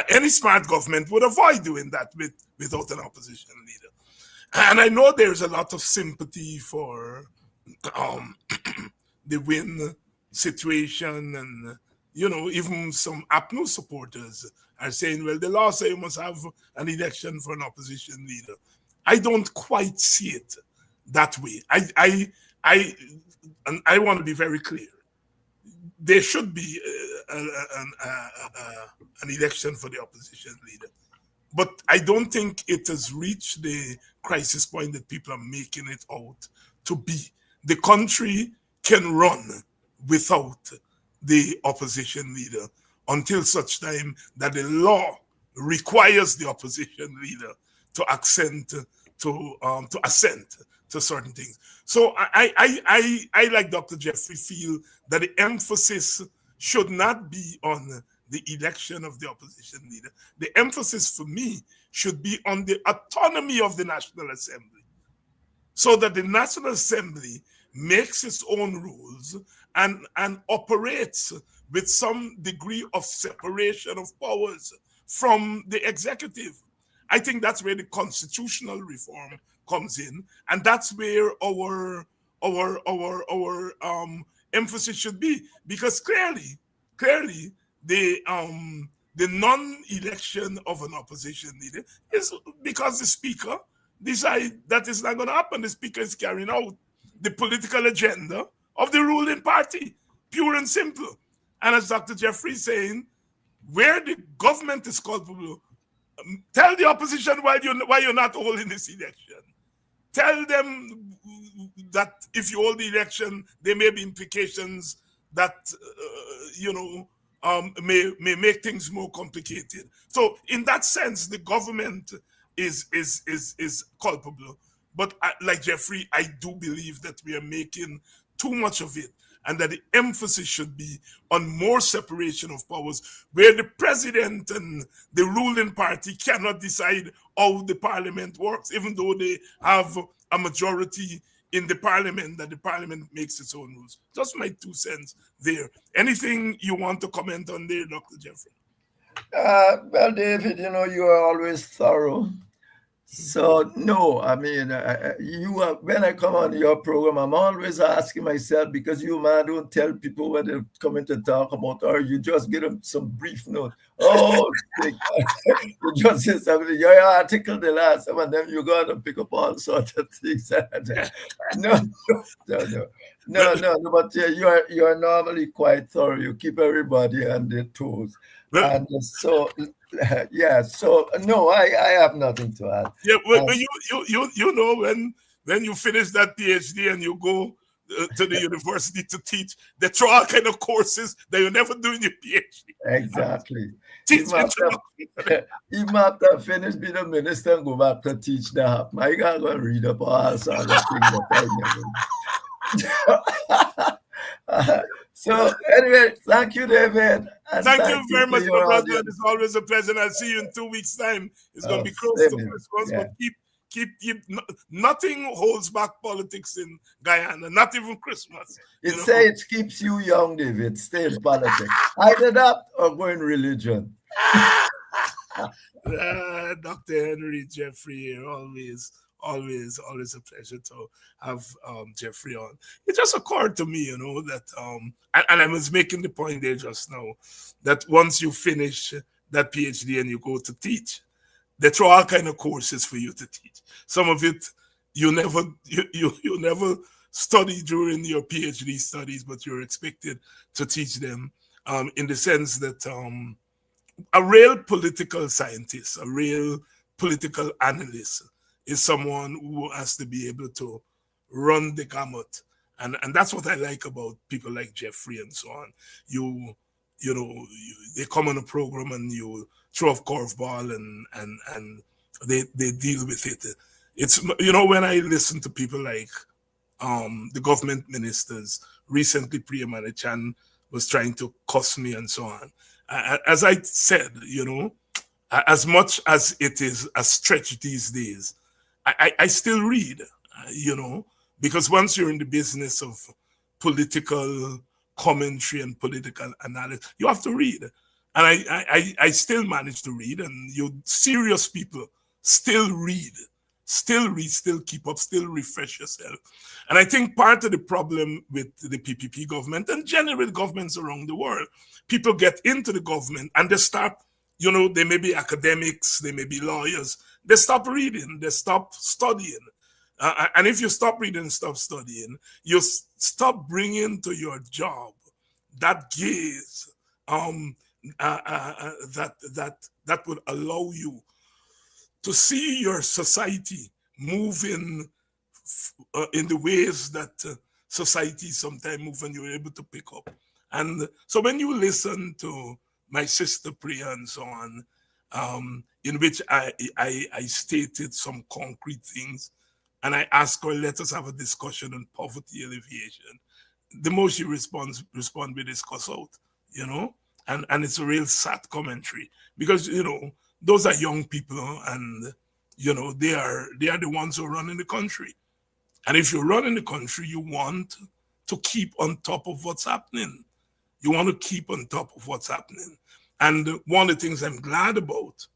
Any smart government would avoid doing that without an opposition leader. And I know there's a lot of sympathy for the win situation, and even some APNU supporters are saying, well, the law says you must have an election for an opposition leader. I don't quite see it that way. I want to be very clear. There should be an election for the opposition leader. But I don't think it has reached the crisis point that people are making it out to be. The country can run without the opposition leader until such time that the law requires the opposition leader to assent to certain things. So I like Dr. Jeffrey, feel that the emphasis should not be on the election of the opposition leader. The emphasis for me should be on the autonomy of the National Assembly, so that the National Assembly makes its own rules and operates with some degree of separation of powers from the executive. I think that's where the constitutional reform comes in, and that's where our emphasis should be, because clearly the non-election of an opposition leader is because the speaker decide that it's not going to happen. The speaker is carrying out the political agenda of the ruling party, pure and simple. And as Dr. Jeffrey is saying, where the government is culpable, tell the opposition why you're not holding this election. Tell them that if you hold the election, there may be implications that may make things more complicated. So in that sense, the government is culpable. But like Jeffrey, I do believe that we are making too much of it, and that the emphasis should be on more separation of powers, where the president and the ruling party cannot decide how the parliament works, even though they have a majority in the parliament, that the parliament makes its own rules. Just my 2 cents there. Anything you want to comment on there, Dr. Jeffrey? Well, David, you are always thorough. So, no, I mean, when I come on your program, I'm always asking myself, because you, man, don't tell people when they're coming to talk about, or you just give them some brief note. Oh, you just say something, your article, the last, some of them, you got to pick up all sorts of things. No, but you're normally quite thorough. You keep everybody on their toes. And so, no, I have nothing to add. Yeah, but you know, when when you finish that PhD and you go to the university to teach, they throw all kind of courses that you never do in your PhD. Exactly. Teach Even after I finish being a minister and go back to teach that, my God, go read up all sorts of things that I never. So anyway, thank you, David. And thank you very much, my brother. It's always a pleasure. And I'll see you in 2 weeks' time. It's going to be close to Christmas, but keep nothing holds back politics in Guyana, not even Christmas. It says it keeps you young, David. Stay in politics. Either that or go in religion. Dr. Henry Jeffrey here, always a pleasure to have Jeffrey on. It just occurred to me, that and I was making the point there just now, that once you finish that PhD and you go to teach, they throw all kind of courses for you to teach. Some of it you never study during your PhD studies, but you're expected to teach them, in the sense that a real political scientist, a real political analyst is someone who has to be able to run the gamut. And that's what I like about people like Jeffrey and so on. They come on a program and you throw a curveball and they deal with it. It's, when I listen to people like the government ministers, recently Priya Manachan was trying to cuss me and so on. As I said, as much as it is a stretch these days, I still read, because once you're in the business of political commentary and political analysis, you have to read. And I still manage to read, and you serious people still read, still keep up, still refresh yourself. And I think part of the problem with the PPP government and general governments around the world, people get into the government and they start, they may be academics, they may be lawyers, they stop reading, they stop studying. And if you stop reading and stop studying, you stop bringing to your job that gaze that would allow you to see your society move in the ways that society sometimes move, and you're able to pick up. And so when you listen to my sister Priya and so on, in which I stated some concrete things, and I asked her, let us have a discussion on poverty alleviation, the most she respond with is cuss out, and it's a real sad commentary, because those are young people, and they are the ones who are running the country. And if you're running the country, you want to keep on top of what's happening. You want to keep on top of what's happening. And one of the things I'm glad about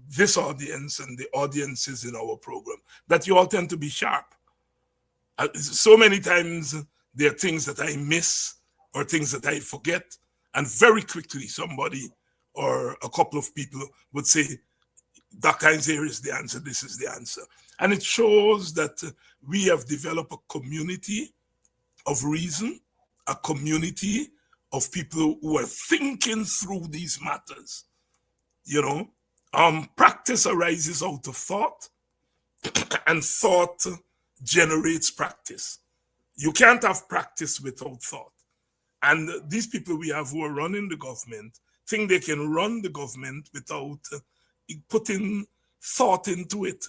this audience and the audiences in our program, that you all tend to be sharp. So many times there are things that I miss or things that I forget, and very quickly somebody or a couple of people would say, Dr. Hines, here is the answer, this is the answer. And it shows that we have developed a community of reason, a community of people who are thinking through these matters. Practice arises out of thought, and thought generates practice. You can't have practice without thought. And these people we have who are running the government think they can run the government without putting thought into it.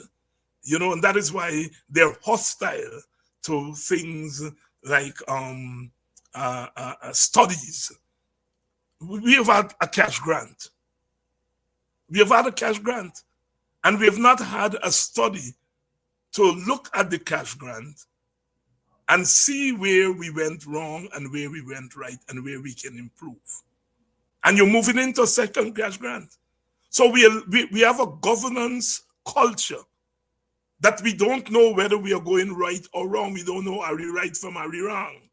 And that is why they're hostile to things like studies. We have had a cash grant. We have had a cash grant, and we have not had a study to look at the cash grant and see where we went wrong and where we went right and where we can improve. And you're moving into a second cash grant. So we have a governance culture that we don't know whether we are going right or wrong. We don't know, are we right from are we wrong?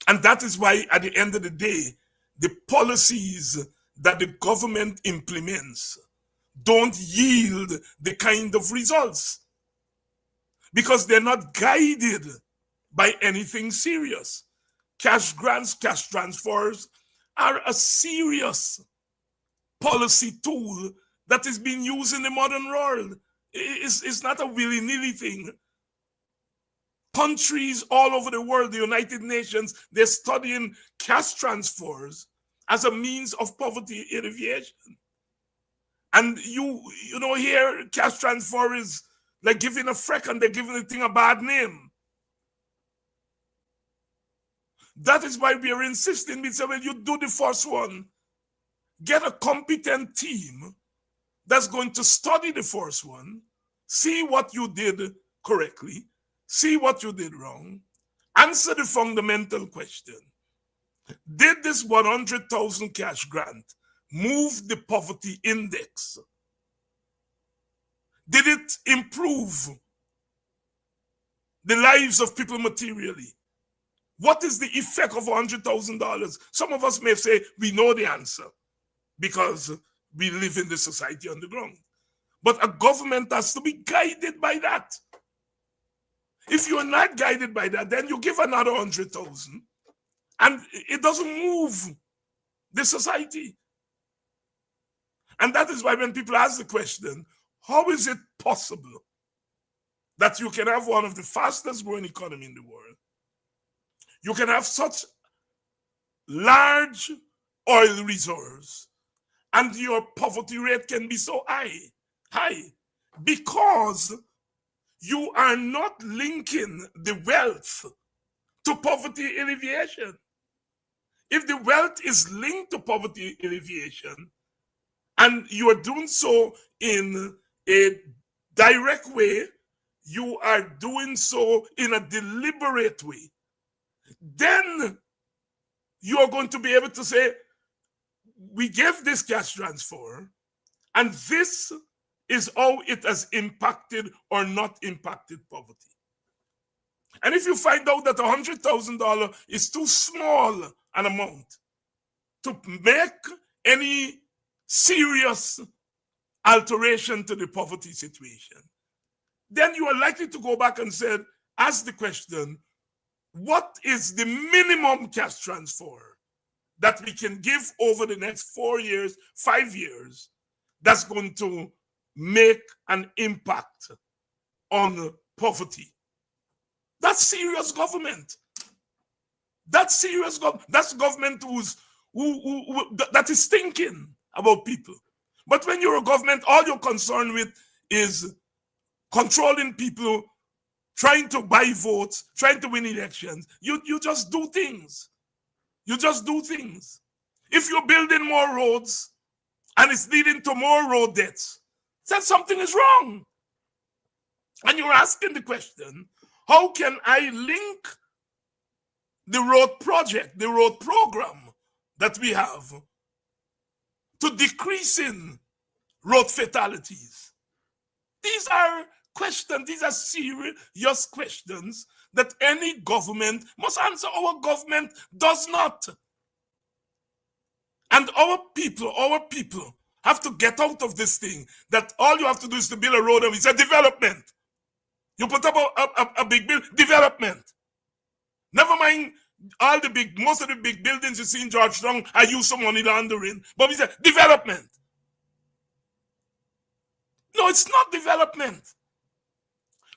And that is why at the end of the day, the policies that the government implements don't yield the kind of results, because they're not guided by anything serious. Cash grants, cash transfers are a serious policy tool that is being used in the modern world. It's not a willy-nilly thing. Countries all over the world, the United Nations, they're studying cash transfers as a means of poverty alleviation. And you know, here cash transfer is like giving a freck and they're giving the thing a bad name. That is why we are insisting. We say, well, you do the first one. Get a competent team that's going to study the first one, see what you did correctly, see what you did wrong, answer the fundamental question. Did this 100,000 cash grant move the poverty index? Did it improve the lives of people materially? What is the effect of $100,000? Some of us may say we know the answer because we live in the society on the ground. But a government has to be guided by that. If you're not guided by that, then you give another 100,000 and it doesn't move the society. And that is why when people ask the question, how is it possible that you can have one of the fastest growing economy in the world? You can have such large oil reserves and your poverty rate can be so high, because you are not linking the wealth to poverty alleviation. If the wealth is linked to poverty alleviation, and you are doing so in a direct way, you are doing so in a deliberate way, then you are going to be able to say, we gave this cash transfer, and this is how it has impacted or not impacted poverty. And if you find out that $100,000 is too small an amount to make any serious alteration to the poverty situation, then you are likely to go back and say, ask the question, what is the minimum cash transfer that we can give over the next 4 years, 5 years, that's going to make an impact on poverty? That's serious government. That's serious government. That's government that is thinking about people. But when you're a government, all you're concerned with is controlling people, trying to buy votes, trying to win elections. You just do things. You just do things. If you're building more roads and it's leading to more road deaths, then something is wrong. And you're asking the question, how can I link the road project, the road program that we have to decreasing road fatalities? These are questions, these are serious questions that any government must answer. Our government does not. And our people have to get out of this thing that all you have to do is to build a road and we say development. You put up a big building, development. Never mind most of the big buildings you see in Georgetown are used for money laundering. But we say development. No, it's not development.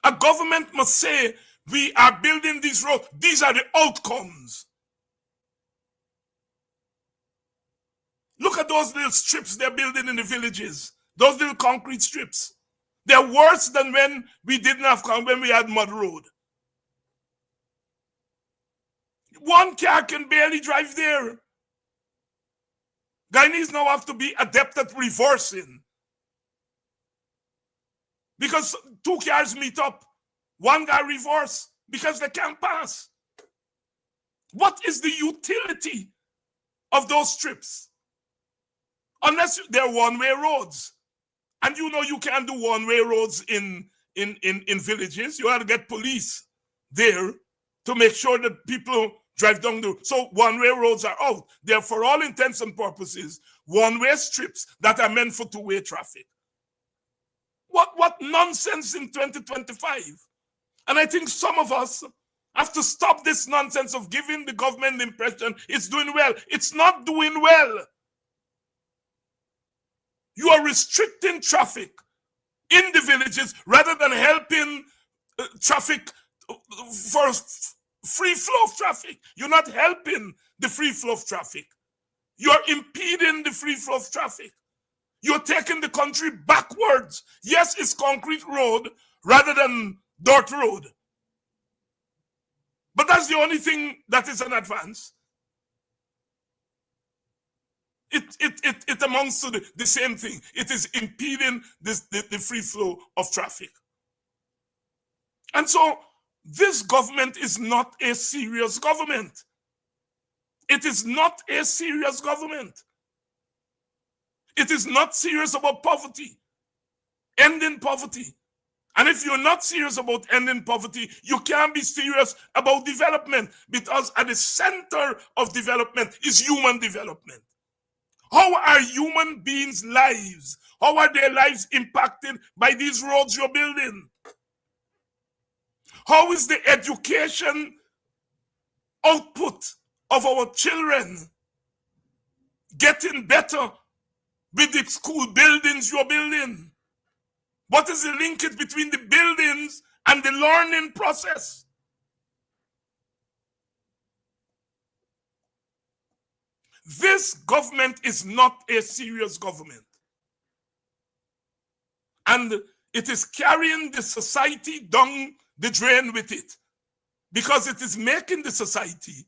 A government must say, we are building these roads. These are the outcomes. Look at those little strips they're building in the villages. Those little concrete strips. They're worse than when we didn't have, when we had mud road. One car can barely drive there. Guyanese now have to be adept at reversing. Because two cars meet up, one guy reverse because they can't pass. What is the utility of those strips? Unless they're one-way roads. And you know you can't do one-way roads in villages. You have to get police there to make sure that people drive down the road. So one-way roads are out. They're, for all intents and purposes, one-way strips that are meant for two-way traffic. What nonsense in 2025. And I think some of us have to stop this nonsense of giving the government the impression it's doing well. It's not doing well. You are restricting traffic in the villages rather than helping traffic for free flow of traffic. You're not helping the free flow of traffic. You're impeding the free flow of traffic. You're taking the country backwards. Yes, it's concrete road rather than dirt road. But that's the only thing that is an advance. It amounts to the same thing. It is impeding the free flow of traffic. And so this government is not a serious government. It is not a serious government. It is not serious about poverty, ending poverty. And if you're not serious about ending poverty, you can't be serious about development, because at the center of development is human development. How are human beings' lives? How are their lives impacted by these roads you're building? How is the education output of our children getting better with the school buildings you're building? What is the linkage between the buildings and the learning process? This government is not a serious government. And it is carrying the society down the drain with it, because it is making the society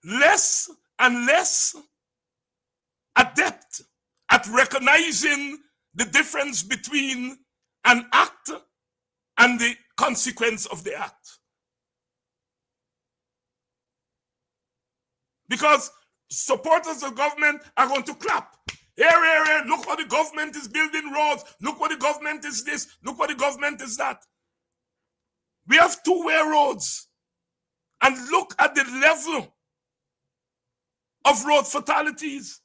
less and less adept at recognizing the difference between an act and the consequence of the act. Because supporters of government are going to clap. Here, here, here, look what the government is building roads. Look what the government is this. Look what the government is that. We have two-way roads. And look at the level of road fatalities.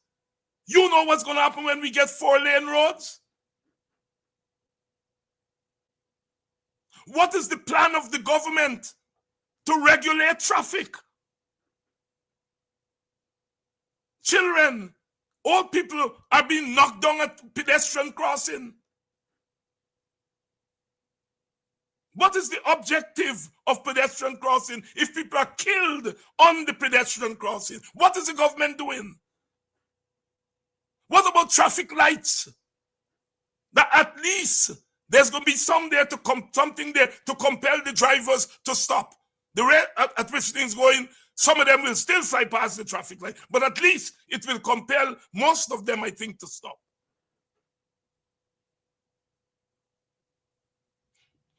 You know what's going to happen when we get 4-lane roads? What is the plan of the government to regulate traffic? Children, old people are being knocked down at pedestrian crossing. What is the objective of pedestrian crossing if people are killed on the pedestrian crossing? What is the government doing? What about traffic lights? That at least there's going to be something there to compel the drivers to stop. The rate at which things going, some of them will still fly past the traffic light, but at least it will compel most of them, I think, to stop.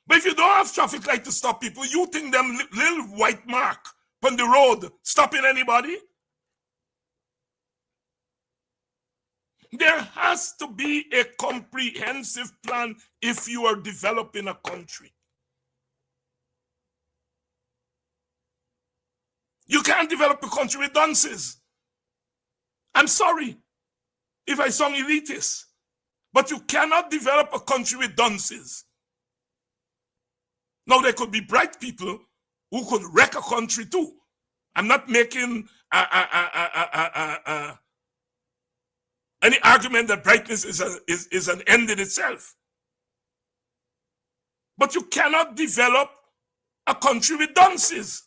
But if you don't have traffic light to stop people, you think them little white mark on the road stopping anybody? There has to be a comprehensive plan if you are developing a country. You can't develop a country with dunces. I'm sorry if I sound elitist, but you cannot develop a country with dunces. Now, there could be bright people who could wreck a country too. I'm not making any argument that brightness is an end in itself. But you cannot develop a country with dunces.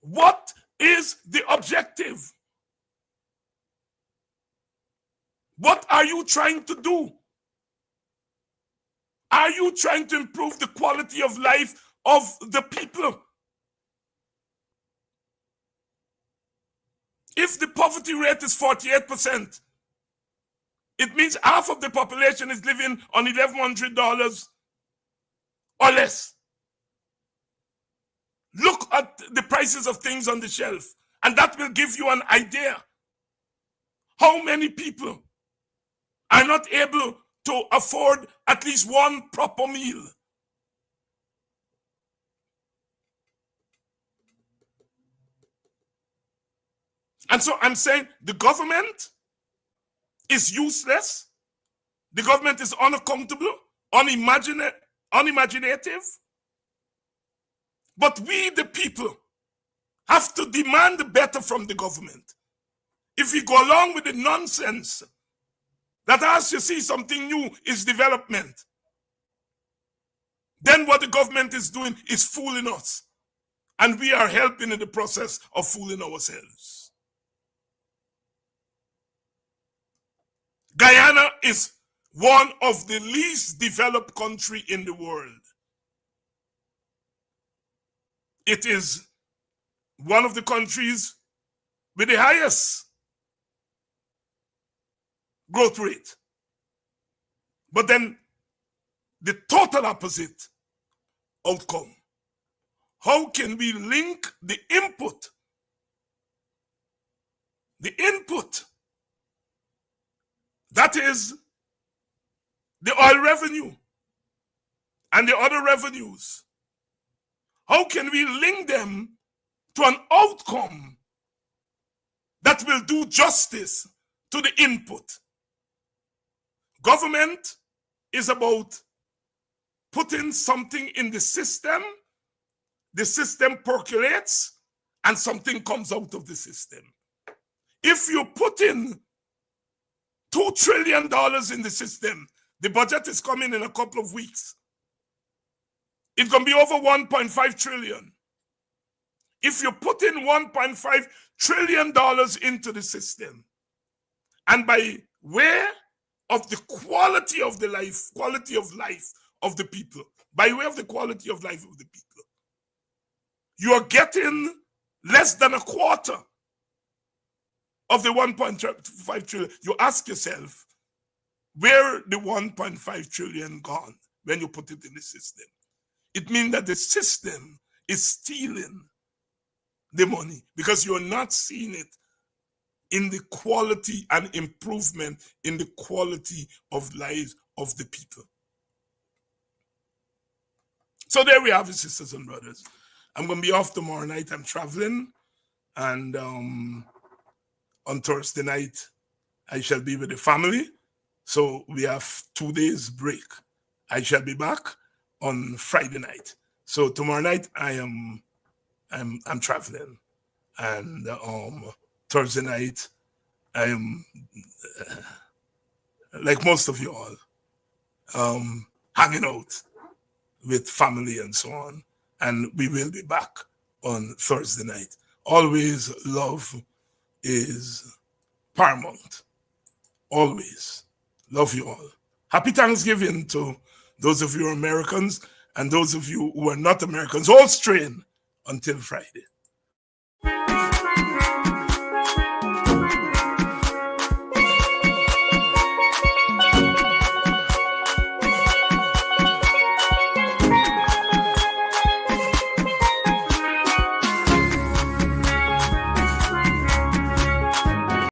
What is the objective? What are you trying to do? Are you trying to improve the quality of life of the people? If the poverty rate is 48%, it means half of the population is living on $1,100 or less. Look at the prices of things on the shelf, and that will give you an idea how many people are not able to afford at least one proper meal. And so I'm saying the government is useless. The government is unaccountable, unimaginative. But we, the people, have to demand better from the government. If we go along with the nonsense that as you see something new is development, then what the government is doing is fooling us. And we are helping in the process of fooling ourselves. Guyana is one of the least developed countries in the world. It is one of the countries with the highest growth rate. But then the total opposite outcome. How can we link the input? The input, that is the oil revenue and the other revenues. How can we link them to an outcome that will do justice to the input? Government is about putting something in the system percolates, and something comes out of the system. If you put in $2 trillion in the system, the budget is coming in a couple of weeks. It's going to be over 1.5 trillion. If you put in $1.5 trillion into the system, and by way of the quality of life of the people, by way of the quality of life of the people, you are getting less than a quarter of the 1.5 trillion. You ask yourself, where the 1.5 trillion gone when you put it in the system? It means that the system is stealing the money because you're not seeing it in the quality and improvement in the quality of lives of the people. So there we have it, sisters and brothers. I'm going to be off tomorrow night. I'm traveling. And on Thursday night, I shall be with the family. So we have 2 days break. I shall be back on Friday night. So tomorrow night, I'm traveling. And Thursday night, I'm like most of you all, hanging out with family and so on. And we will be back on Thursday night. Always love is paramount. Always. Love you all. Happy Thanksgiving to those of you Americans and those of you who are not Americans. All strain until Friday.